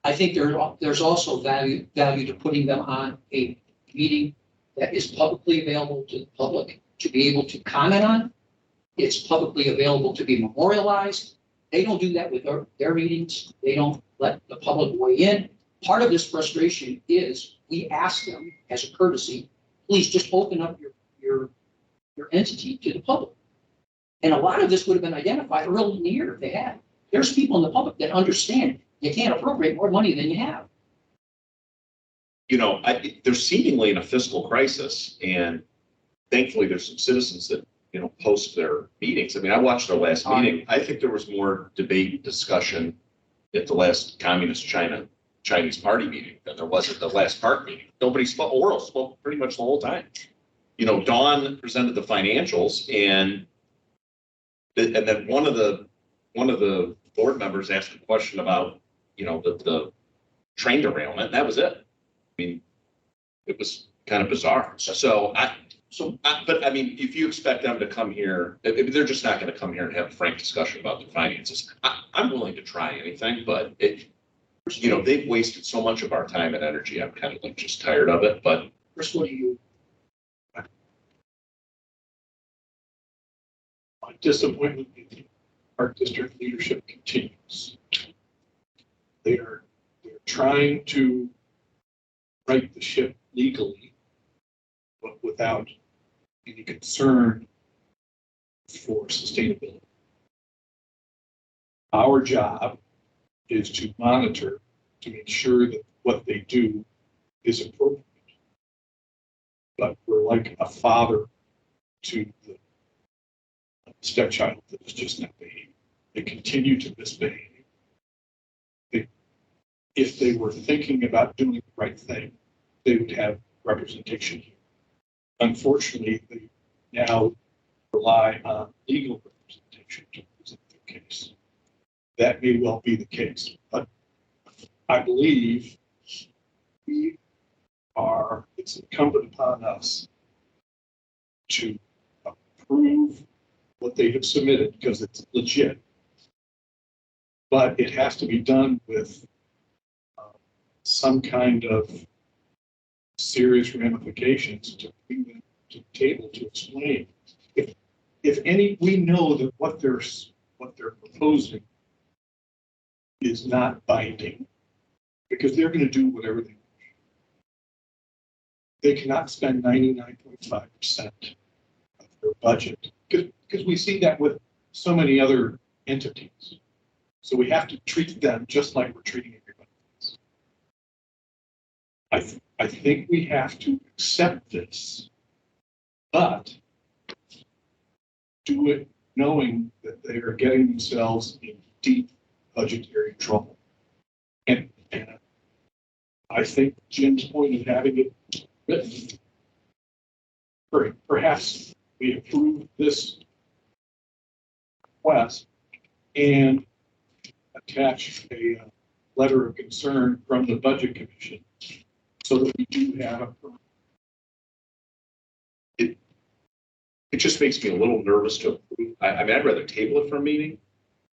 I think there's also value to putting them on a meeting that is publicly available to the public to be able to comment on. It's publicly available to be memorialized. They don't do that with their meetings. They don't let the public weigh in. Part of this frustration is we ask them as a courtesy, please just open up your entity to the public. And a lot of this would have been identified early in the year if they had. There's people in the public that understand you can't appropriate more money than you have. You know, they're seemingly in a fiscal crisis, and thankfully there's some citizens that, you know, post their meetings. I mean, I watched their last meeting. I think there was more debate and discussion at the last Chinese party meeting than there was at the last park meeting. Nobody spoke, Oral spoke pretty much the whole time. You know, Dawn presented the financials, and then one of the board members asked a question about, you know, the train derailment, and that was it. mean, it was kind of bizarre. But I mean, if you expect them to come here, they're just not gonna come here and have a frank discussion about their finances. I'm willing to try anything, but they've wasted so much of our time and energy. I'm kind of like just tired of it, but. Chris, what do you? My disappointment with the Park District leadership continues. They're trying to right the ship legally, but without any concern for sustainability. Our job is to monitor to make sure that what they do is appropriate. But we're like a father to the stepchild that is just not behaving. They continue to misbehave. If they were thinking about doing the right thing, they would have representation here. Unfortunately, they now rely on legal representation to present their case. That may well be the case, but I believe it's incumbent upon us to approve what they have submitted because it's legit. But it has to be done with some kind of serious ramifications to bring them to the table to explain. If any, we know that what they're proposing is not binding because they're going to do whatever they wish. They cannot spend 99.5% of their budget because we see that with so many other entities. So we have to treat them just like we're treating everybody else. I think we have to accept this, but do it knowing that they are getting themselves in deep budgetary trouble. And I think Jim's point of having it written, perhaps we approve this request and attach a letter of concern from the Budget Commission so that we do have It just makes me a little nervous to approve. I mean, I'd rather table it for a meeting.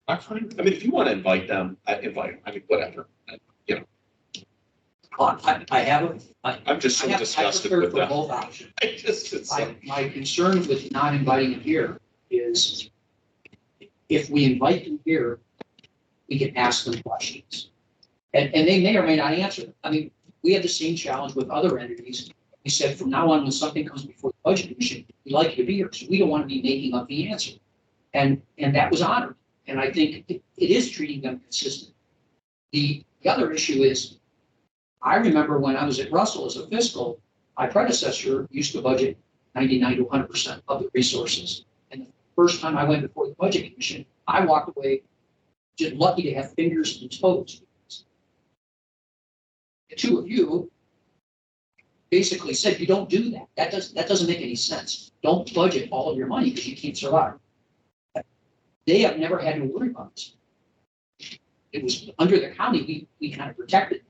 I'm fine. I mean, if you want to invite them, invite them. I mean, whatever. I'm just so disgusted with that. that. Both options. It's My concern with not inviting them here is if we invite them here, we can ask them questions. And they may or may not answer them. I mean, we had the same challenge with other entities. We said from now on, when something comes before the Budget Commission, we'd like you to be here because we don't want to be making up the answer. And that was honored. And I think it is treating them consistent. The other issue is, I remember when I was at Russell as a fiscal, my predecessor used to budget 99 to 100% of the resources. And the first time I went before the Budget Commission, I walked away just lucky to have fingers and toes. The two of you basically said you don't do that. That doesn't make any sense. Don't budget all of your money because you can't survive. They have never had to worry about this. It was under the county, we kind of protected.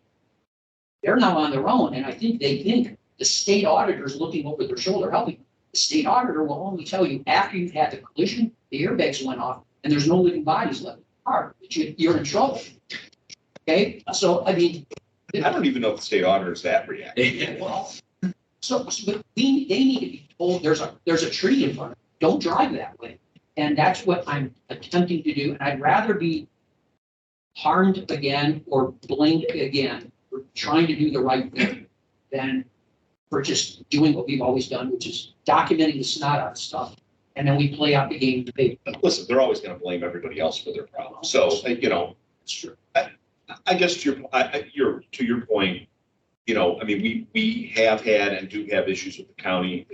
They're now on their own, and I think they think the state auditor is looking over their shoulder helping them. The state auditor will only tell you after you've had the collision, the airbags went off, and there's no living bodies left in the car, that you're in trouble. Okay, so I mean, I don't even know if the state auditor is that reactive. well, but they need to be told there's a tree in front of them. Don't drive that way. And that's what I'm attempting to do. And I'd rather be harmed again or blamed again for trying to do the right thing than for just doing what we've always done, which is documenting the snot out of stuff. And then we play out the game to pay. Listen, they're always going to blame everybody else for their problems. So, It's true. I guess to your point, I mean, we have had and do have issues with the county.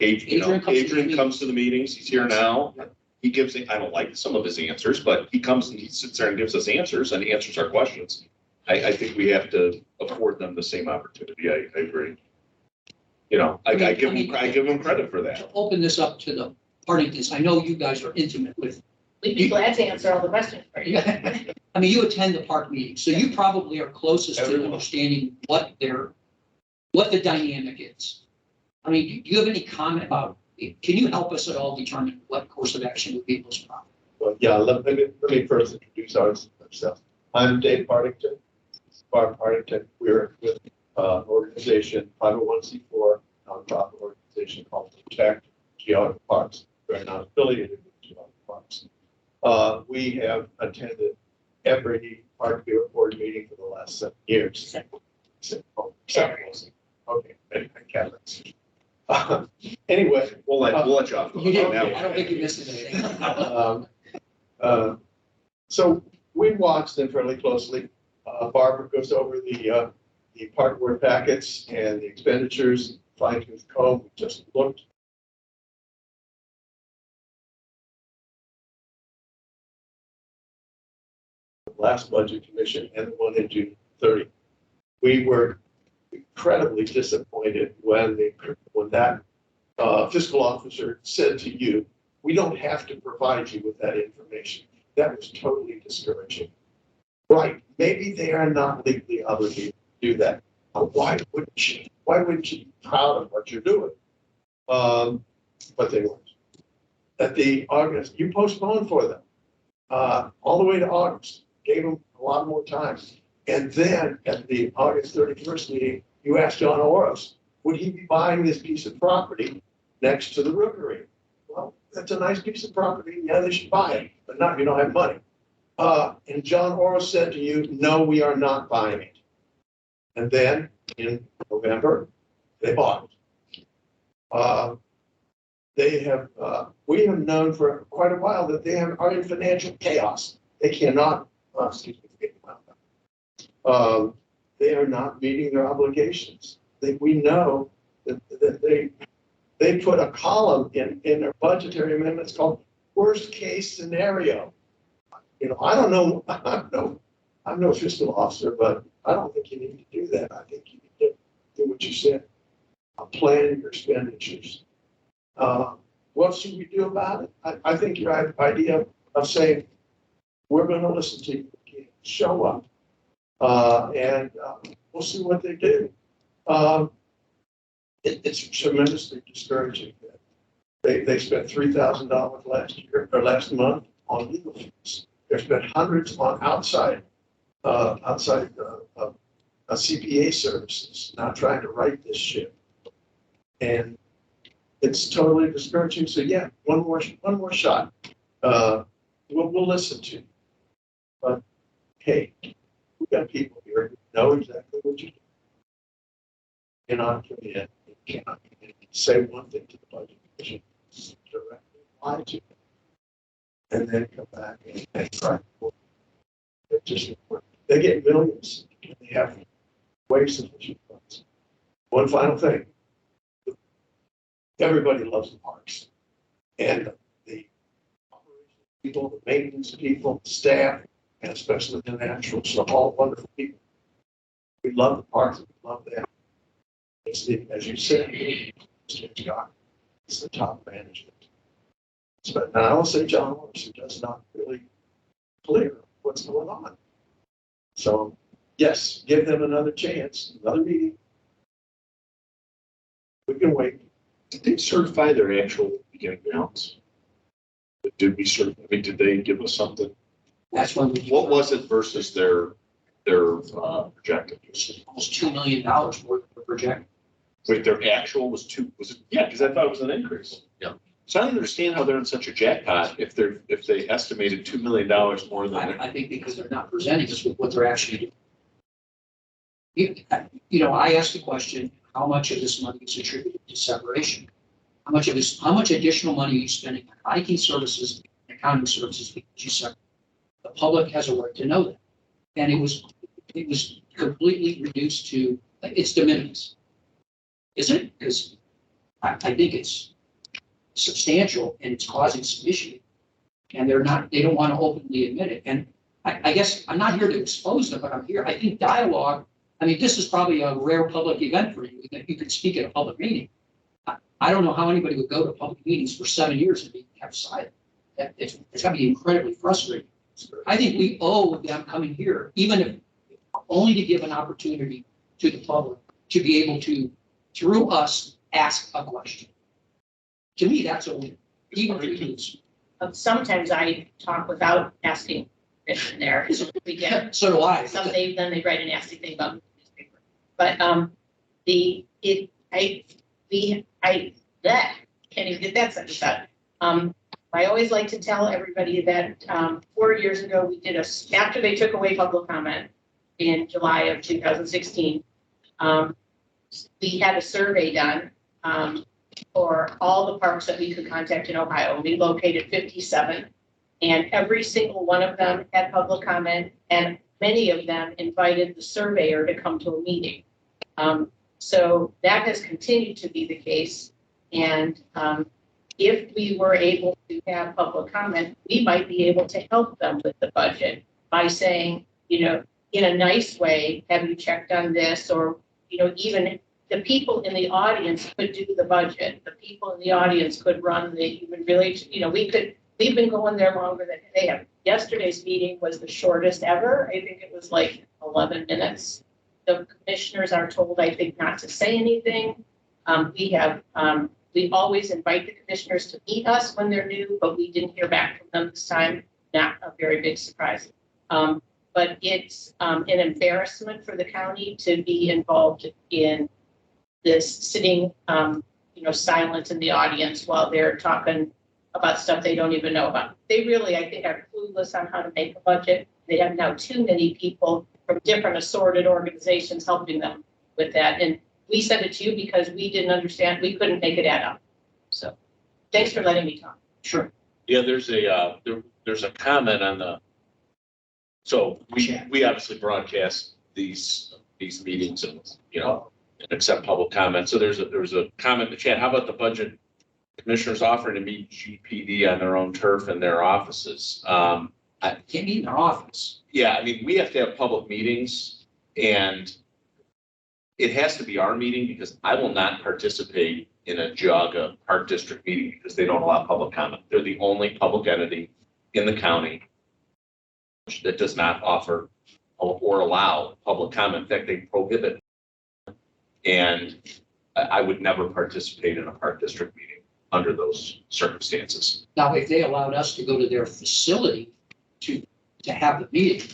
Adrian comes to the meetings. He's here now. He gives, I don't like some of his answers, but he comes and he sits there and gives us answers and answers our questions. I think we have to afford them the same opportunity. I agree. I give him credit for that. To open this up to the Partingtons, I know you guys are intimate with. We'd be glad to answer all the questions for you. I mean, you attend the park meetings, so you probably are closest to understanding what their what the dynamic is. I mean, do you have any comment about, can you help us at all determine what course of action would be most proper? Well, yeah, let me first introduce ourselves. I'm Dave Partington. Barb Partington. We're with an organization, 501c4 nonprofit organization called Protect Geauga Parks. We're not affiliated with Geauga Parks. We have attended every park board meeting for the last 7 years. Okay, I can't. Anyway, We'll let you off. You didn't, That one. I don't think you missed anything. So we watched them fairly closely. Barbara goes over the park board packets and the expenditures, fine tooth comb. We just looked. Last budget commission and the one in June 30. We were incredibly disappointed when that fiscal officer said to you, we don't have to provide you with that information. That was totally discouraging. Right, maybe they are not legally obligated to do that. But why wouldn't you? Why wouldn't you be proud of what you're doing? But they weren't. At the August, you postponed for them all the way to August, gave them a lot more time. And then at the August 31st meeting, you asked John Oros, would he be buying this piece of property next to the rookery? Well, that's a nice piece of property. Yeah, they should buy it, but not if you don't have money. And John Oros said to you, no, we are not buying it. And then in November, they bought it. We have known for quite a while that they are in financial chaos. They cannot, they are not meeting their obligations. We know that they put a column in their budgetary amendments called worst case scenario. You know, I don't know, I'm no fiscal officer, but I don't think you need to do that. I think you need to do what you said, plan your expenditures. What should we do about it? I think your idea of saying, we're going to listen to you, show up, and we'll see what they do. It's tremendously discouraging. They spent $3,000 last month on legal fees. They spent hundreds on outside CPA services, not trying to write this shit. And it's totally discouraging. So yeah, one more shot. We'll listen to you. But hey, we got people here who know exactly what you do. You cannot come in, you cannot come in and say one thing to the budget commission, directly lie to them, and then come back and try. They get millions and they have way sufficient funds. One final thing. Everybody loves the parks. And the operations people, the maintenance people, the staff, and especially the naturals, are all wonderful people. We love the parks, we love them. It's the, as you said, it's the top management. But now I will say John Lawrence, who does not really clear what's going on. So yes, give them another chance, another meeting. We can wait. Did they certify their actual beginning balance? Did we certify? I mean, did they give us something? That's when. What was it versus their projected? Almost $2 million more than the projected. Wait, their actual was it? Yeah, because I thought it was an increase. Yeah. So I don't understand how they're in such a jackpot if they estimated $2 million more than. I think because they're not presenting us with what they're actually doing. You know, I asked the question, how much of this money is attributed to separation? How much additional money are you spending on IT services, accounting services because you separate? The public has a right to know that. And it was completely reduced to, it's de minimis. Isn't it? Because I think it's substantial and it's causing some issue. And they don't want to openly admit it. And I guess I'm not here to expose them, but I'm here. I think dialogue, I mean, this is probably a rare public event for you that you could speak at a public meeting. I don't know how anybody would go to public meetings for 7 years and be kept silent. It's got to be incredibly frustrating. I think we owe them coming here, even if only to give an opportunity to the public to be able to, through us, ask a question. To me, that's a win, even if we lose. Sometimes I talk without asking permission there. We get, So do I. then they write a nasty thing about the newspaper. But, can't even get that sentence out. I always like to tell everybody that, 4 years ago, we did after they took away public comment in July of 2016, we had a survey done, for all the parks that we could contact in Ohio. We located 57, and every single one of them had public comment, and many of them invited the surveyor to come to a meeting. So that has continued to be the case. And if we were able to have public comment, we might be able to help them with the budget by saying, you know, in a nice way, have you checked on this? Or, you know, even the people in the audience could do the budget. The people in the audience could run the human relations. You know, we've been going there longer than they have. Yesterday's meeting was the shortest ever. I think it was like 11 minutes. The commissioners are told, I think, not to say anything. We always invite the commissioners to meet us when they're new, but we didn't hear back from them this time. Not a very big surprise. But it's an embarrassment for the county to be involved in this sitting, silent in the audience while they're talking about stuff they don't even know about. They really, I think, are clueless on how to make a budget. They have now too many people from different assorted organizations helping them with that. And we sent it to you because we didn't understand, we couldn't make it add up. So thanks for letting me talk. Sure. Yeah, there's a comment on the, so we obviously broadcast these meetings and, and accept public comment. So there's a comment in the chat. How about the budget commissioners offering to meet GPD on their own turf in their offices? Can't meet in our office. Yeah, I mean, we have to have public meetings, and it has to be our meeting because I will not participate in a Geauga Park District meeting because they don't allow public comment. They're the only public entity in the county that does not offer or allow public comment. In fact, they prohibit. And I would never participate in a Park District meeting under those circumstances. Now, if they allowed us to go to their facility to have the meeting,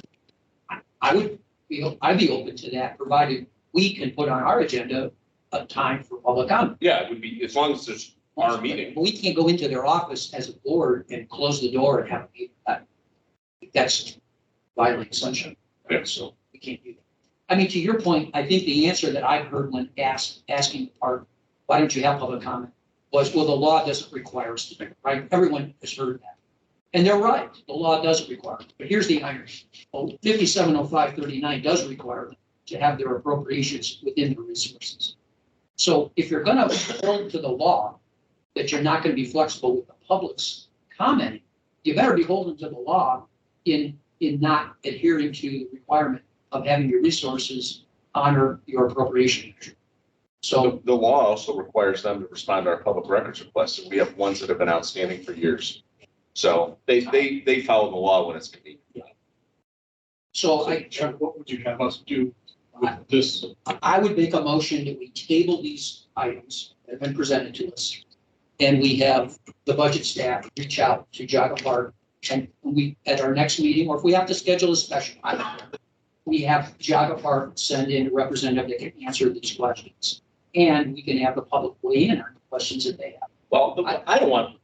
I'd be open to that, provided we can put on our agenda a time for public comment. Yeah, it would be, as long as there's our meeting. But we can't go into their office as a board and close the door and have a meeting. That's violating sunshine. Yeah. So we can't do that. I mean, to your point, I think the answer that I've heard when asking the park, why don't you have public comment, was, well, the law doesn't require us to, right? Everyone has heard that. And they're right, the law doesn't require it. But here's the irony. Well, 570539 does require them to have their appropriations within the resources. So if you're going to hold to the law that you're not going to be flexible with the public's commenting, you better be holding to the law in not adhering to the requirement of having your resources honor your appropriation measure. So the law also requires them to respond to our public records requests, and we have ones that have been outstanding for years. So they follow the law when it's convenient. So Chuck, what would you have us do with this? I would make a motion that we table these items that have been presented to us. And we have the budget staff reach out to Geauga Park, and we, at our next meeting, or if we have to schedule a special, I don't know, we have Geauga Park send in a representative that can answer these questions. And we can have the public weigh in on the questions that they have. Well, I don't want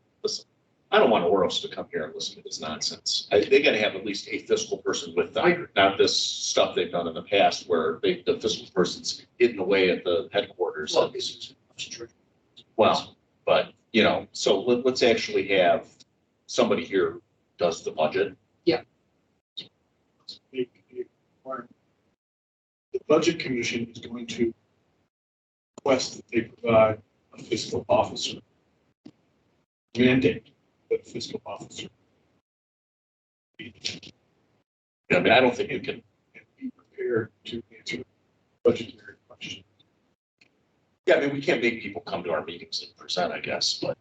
Oros to come here and listen to this nonsense. They gotta have at least a fiscal person with them, not this stuff they've done in the past where the fiscal person's hidden away at the headquarters. Well, this is true. Well, but, so let's actually have somebody here who does the budget. The Budget Commission is going to request that they provide a fiscal officer. Mandate that a fiscal officer. I mean, I don't think you can. Be prepared to answer budgetary questions. Yeah, I mean, we can't make people come to our meetings and present, I guess, but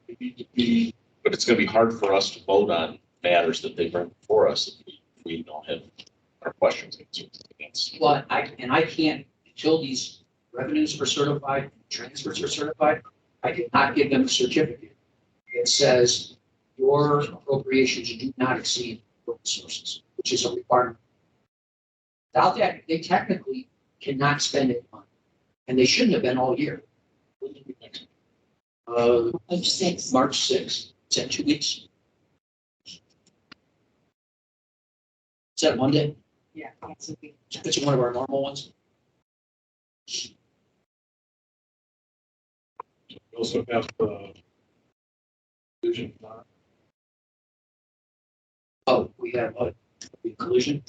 We need to be, but it's gonna be hard for us to vote on matters that they bring before us if we don't have our questions answered. Well, I can't, until these revenues are certified, transfers are certified. I did not give them a certificate. It says your appropriations do not exceed appropriate sources, which is a requirement. Without that, they technically cannot spend it on, and they shouldn't have been all year. March 6th. March 6th. Is that 2 weeks? Is that Monday? Yeah. It's one of our normal ones. We also have Vision 5. Oh, we have a collision.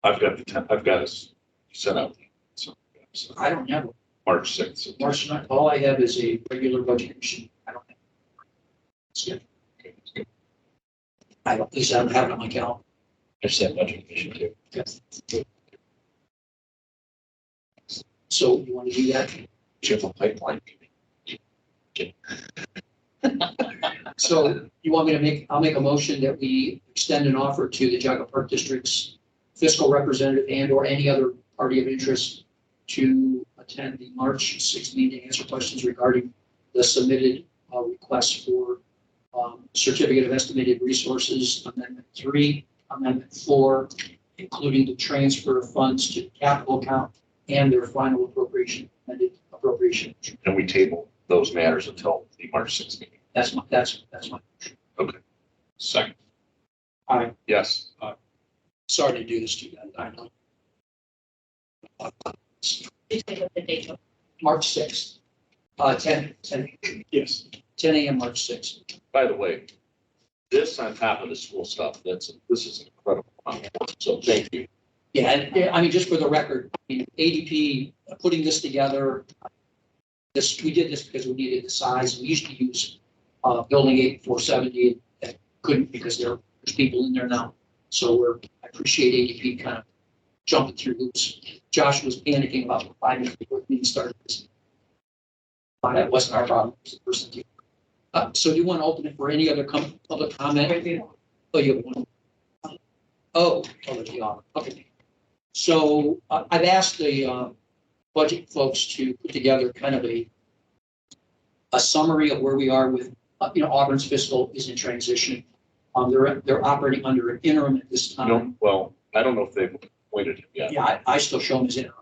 I've got the 10, I've got us set up. So, I don't have, March 6th. March 9th, all I have is a regular budget commission. I don't have. It's good. Okay, that's good. I don't, at least I don't have it on my calendar. I just have budget commission too. So you want to do that? General pipeline. So you want me to I'll make a motion that we extend an offer to the Jaga Park District's fiscal representative and or any other party of interest to attend the March 6th meeting to answer questions regarding the submitted request for certificate of estimated resources, Amendment 3, Amendment 4, including the transfer of funds to the capital account and their final appropriation, amended appropriation. And we table those matters until the March 6th meeting. That's my motion. Okay. Second. Aye. Yes. Sorry to do this to you, I know. The date of March 6th, 10 Yes. a.m. March 6th. By the way, this on top of the school stuff, this is an incredible amount of work. So thank you. Yeah, and I mean, just for the record, I mean, ADP putting this together, we did this because we needed the size. We used to use Building 8470 that couldn't because there's people in there now. So I appreciate ADP kind of jumping through hoops. Josh was panicking about 5 minutes before the meeting started. That wasn't our problem. It was the person team. So do you want to open it for any other public comment? Oh, you have one. Oh, okay. So I've asked the budget folks to put together kind of a summary of where we are with, Auburn's fiscal is in transition. They're operating under an interim at this time. No, well, I don't know if they've appointed him yet. Yeah, I still show them as interim.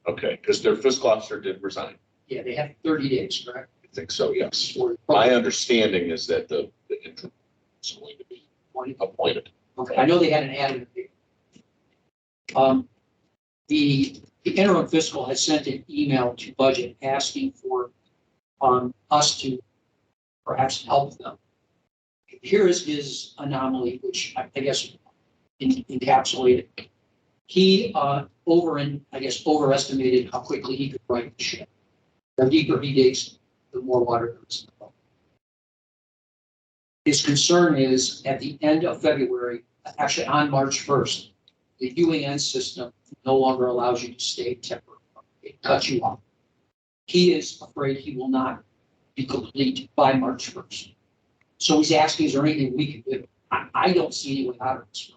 Okay, because their fiscal officer did resign. Yeah, they have 30 days, correct? I think so, yes. Or- My understanding is that the interim is going to be appointed. Okay, I know they had an ad. The interim fiscal has sent an email to budget asking for us to perhaps help them. Here is his anomaly, which I guess encapsulated. He overestimated how quickly he could right the ship. The deeper he digs, the more water comes. His concern is at the end of February, actually on March 1st, the UAN system no longer allows you to stay temporary. It cuts you off. He is afraid he will not be complete by March 1st. So he's asking, is there anything we can do? I don't see any way out of this.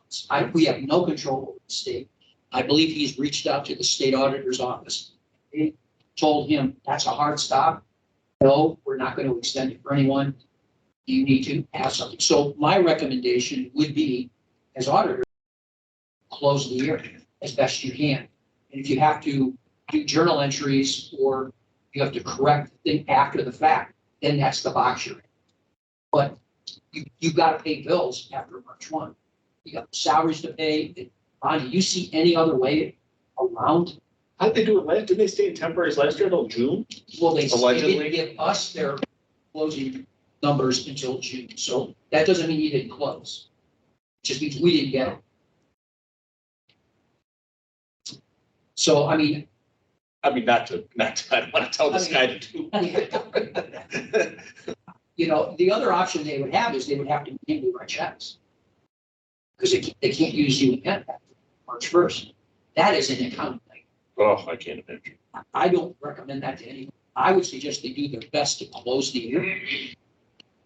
We have no control over the state. I believe he's reached out to the state auditor's office. They told him that's a hard stop. No, we're not going to extend it for anyone. You need to have something. So my recommendation would be, as auditor, close the year as best you can. And if you have to do journal entries or you have to correct the thing after the fact, then that's the box you're in. But you've got to pay bills after March 1. You got salaries to pay. Bonnie, you see any other way around? How did they do it last? Didn't they stay in temporaries last year until June? Well, they Allegedly. didn't give us their closing numbers until June. So that doesn't mean you didn't close. It just means we didn't get it. So, I mean, I don't want to tell this guy to do. the other option they would have is they would have to manually write checks. Because they can't use you again after March 1st. That is an accounting thing. Oh, I can't imagine. I don't recommend that to anyone. I would suggest they do their best to close the year.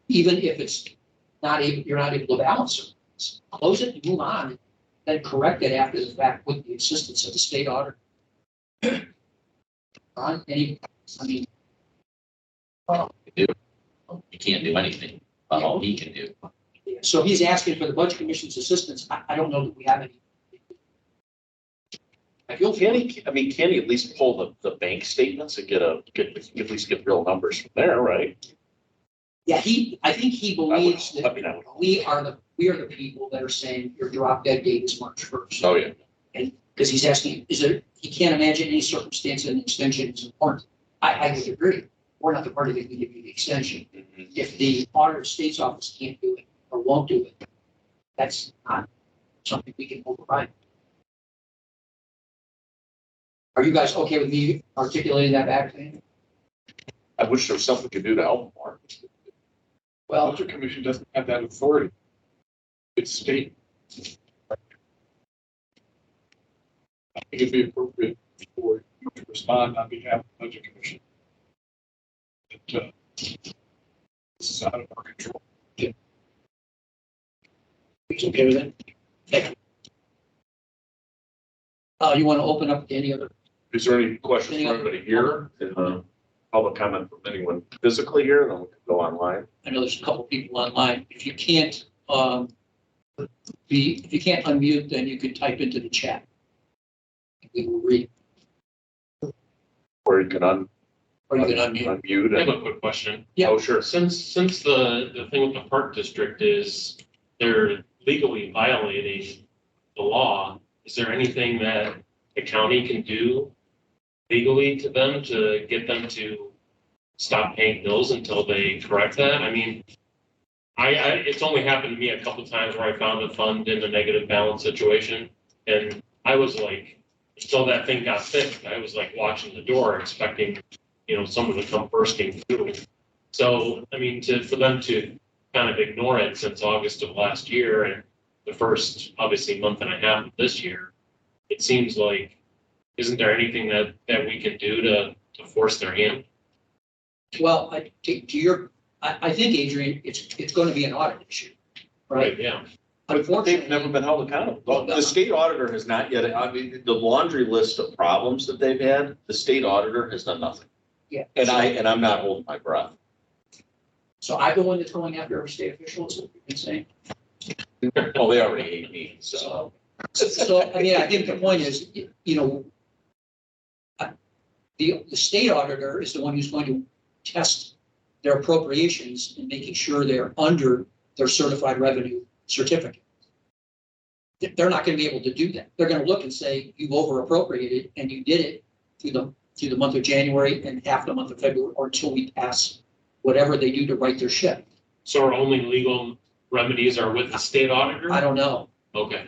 Even if it's you're not able to balance it. Close it and move on. then correct it after the fact with the assistance of the state auditor. Ron, any, I mean, You can't do anything, about all he can do. so he's asking for the budget commission's assistance. I don't know that we have any. I feel Can he, I mean, can he at least pull the bank statements and at least get real numbers from there, right? Yeah, I think he I would, believes I that mean, I would. we are the people that are saying your drop dead date is March 1st. Oh, yeah. Because he's asking, he can't imagine any circumstance an extension is important. I would agree. We're not the party that can give you the extension. If the auditor of state's office can't do it or won't do it, that's not something we can override. Are you guys okay with me articulating that back to him? I wish there was something we could do to help more. Well, Budget Commission doesn't have that authority. It's state. I think it'd be appropriate for you to respond on behalf of the Budget Commission. That, this is out of our control. he's okay with it? Thank you. You want to open up to any other? Is there any questions from everybody here? Public comment from anyone physically here, then we can go online. I know there's a couple people online. If you can't, if you can't unmute, then you could type into the chat. We will read, Or you can or you can unmute. unmute. I have and- a quick question. Yeah. Oh, sure. Since the thing with the park district is they're legally violating the law, is there anything that the county can do legally to them to get them to stop paying bills until they correct that? I mean, it's only happened to me a couple of times where I found a fund in a negative balance situation. And I was like, until that thing got fixed, I was like watching the door expecting, someone to come bursting through. So, I mean, for them to kind of ignore it since August of last year and the first, obviously, month and a half of this year, it seems like, isn't there anything that we can do to force their hand? Well, I think Adrian, it's going to be an audit issue, right? Yeah. But they've never been held accountable. The state auditor has not yet, I mean, the laundry list of problems that they've had, the state auditor has done nothing. Yeah. And I'm not holding my breath. So I'm the one that's going after every state official, is what you've been saying. Well, they already hate me, so. So, I mean, I think the point is, the state auditor is the one who's going to test their appropriations and making sure they're under their certified revenue certificate. They're not going to be able to do that. They're going to look and say, you've over appropriated and you did it through the month of January and half the month of February, or until we pass whatever they do to write their ship. So our only legal remedies are with the state auditor? I don't know. Okay.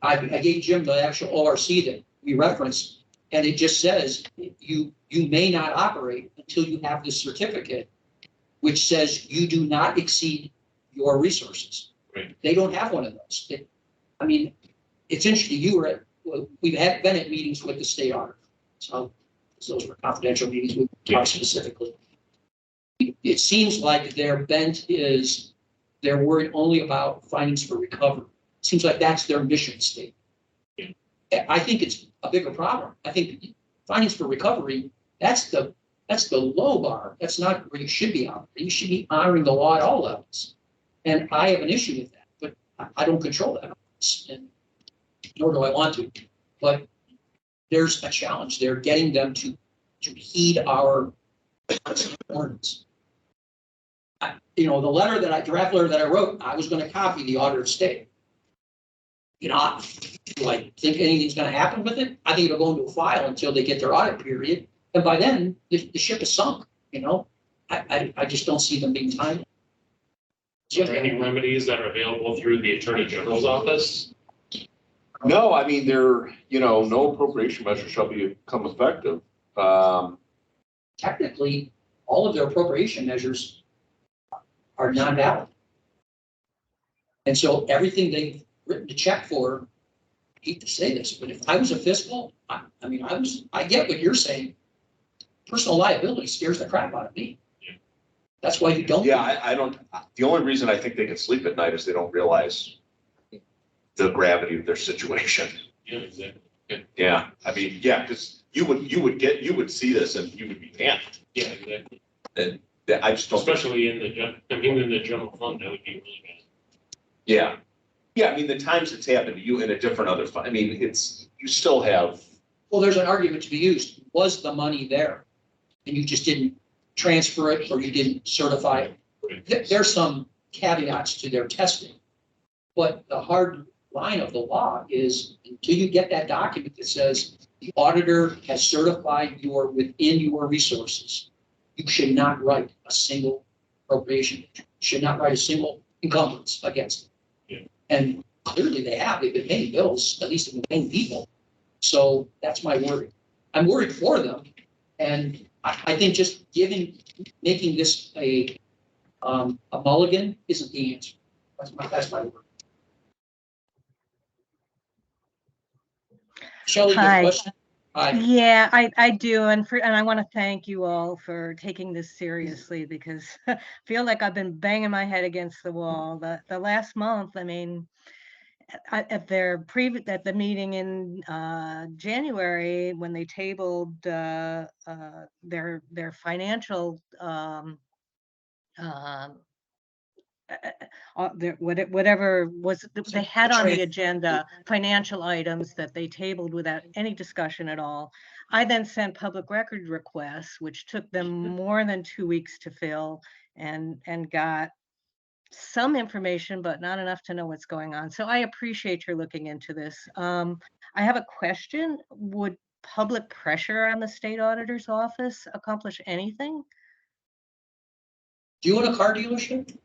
I gave Jim the actual ORC that we referenced, and it just says you may not operate until you have this certificate, which says you do not exceed your resources. Right. They don't have one of those. It's interesting. We've been at meetings with the state auditor. So those were confidential meetings. We talked specifically. It seems like their bent is they're worried only about findings for recovery. Seems like that's their mission statement. I think it's a bigger problem. I think findings for recovery, that's the low bar. That's not where you should be honoring. You should be honoring the law at all levels. And I have an issue with that, but I don't control that. And nor do I want to. But there's a challenge there, getting them to heed our ordinance. The draft letter that I wrote, I was going to copy the auditor of state. Do I think anything's going to happen with it? I think it'll go into a file until they get their audit period. And by then, the ship is sunk, I just don't see them being timely. Are there any remedies that are available through the Attorney General's office? No, I mean, no appropriation measure shall become effective. Technically, all of their appropriation measures are non-valid. And so everything they've written the check for, I hate to say this, but if I was a fiscal, I get what you're saying. Personal liability scares the crap out of me. That's why you don't. Yeah, I don't, the only reason I think they can sleep at night is they don't realize the gravity of their situation. Yeah, exactly. Okay. Yeah, I mean, yeah, because you would see this and you would be panicked. Yeah, exactly. And that, I just don't. Especially in the general fund, that would be really bad. Yeah. Yeah, I mean, the times it's happened to you in a different other fund, I mean, you still have. Well, there's an argument to be used. Was the money there? And you just didn't transfer it or you didn't certify it? There's some caveats to their testing. But the hard line of the law is until you get that document that says the auditor has certified you are within your resources, you should not write a single appropriation. You should not write a single encumbrance against it. Yeah. And clearly they have. They've been paying bills, at least they've been paying people. So that's my worry. I'm worried for them. And I think just making this a mulligan isn't the answer. That's my worry. Shelley, you have a Hi. question? Hi. Yeah, I do, and I want to thank you all for taking this seriously because I feel like I've been banging my head against the wall. The last month, I mean, at the meeting in January when they tabled their financial whatever was they had on the agenda, financial items that they tabled without any discussion at all. I then sent public record requests, which took them more than 2 weeks to fill, and got some information, but not enough to know what's going on. So I appreciate your looking into this. I have a question. Would public pressure on the state auditor's office accomplish anything? Do you own a car dealership?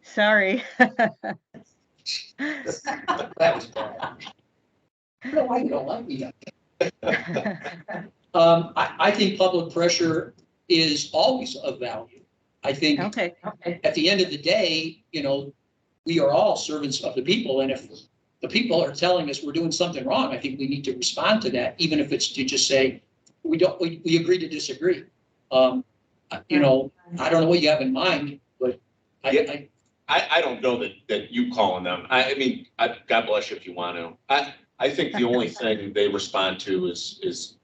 Sorry. That was bad. I don't know why you don't like me. I think public pressure is always of value. I think Okay. at the end of the day, we are all servants of the people. And if the people are telling us we're doing something wrong, I think we need to respond to that, even if it's to just say, we agree to disagree. I don't know what you have in mind, but I don't know that you calling them, I mean, God bless you if you want to. I think the only thing they respond to is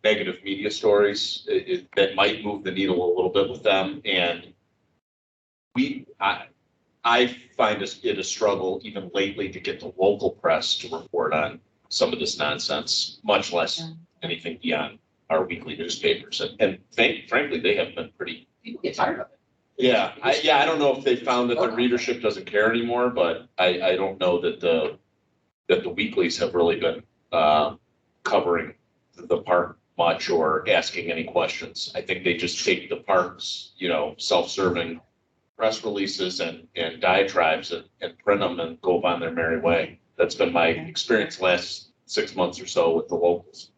negative media stories that might move the needle a little bit with them. And I find it a struggle even lately to get the local press to report on some of this nonsense, much less anything beyond our weekly newspapers. And frankly, they have been pretty. People get tired of it. Yeah, I don't know if they found that the readership doesn't care anymore, but I don't know that the weeklies have really been covering the park much or asking any questions. I think they just take the park's, self-serving press releases and diatribes and print them and go on their merry way. That's been my experience last 6 months or so with the locals.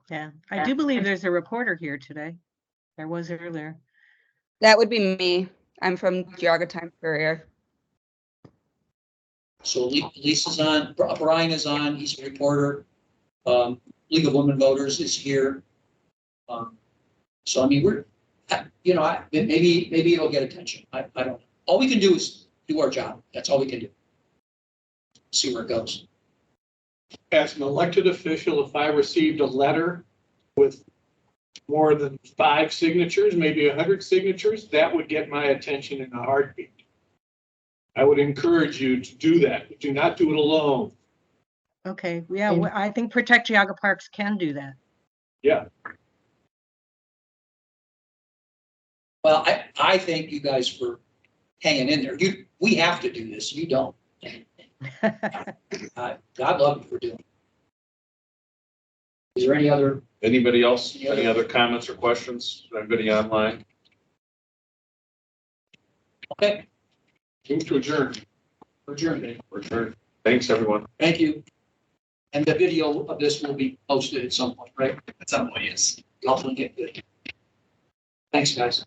Yeah, I do believe there's a reporter here today. There was earlier. That would be me. I'm from Geauga Times-Courier. So Lisa's on, Brian is on, he's a reporter. League of Women Voters is here. So I mean, maybe it'll get attention. I don't know. All we can do is do our job. That's all we can do. See where it goes. As an elected official, if I received a letter with more than 5 signatures, maybe 100 signatures, that would get my attention in a heartbeat. I would encourage you to do that, but do not do it alone. Okay, yeah, I think Protect Geauga Parks can do that. Yeah. Well, I thank you guys for hanging in there. We have to do this. You don't. God love you for doing it. Is there anybody else? Any other comments or questions? Anybody online? Okay. Move to adjourn. Adjourn. Thanks, everyone. Thank you. And the video of this will be posted at some point, right? At some point, yes. I'll link it. Thanks, guys.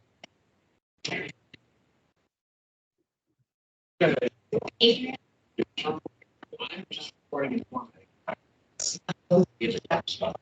Adrian? Just recording it for me.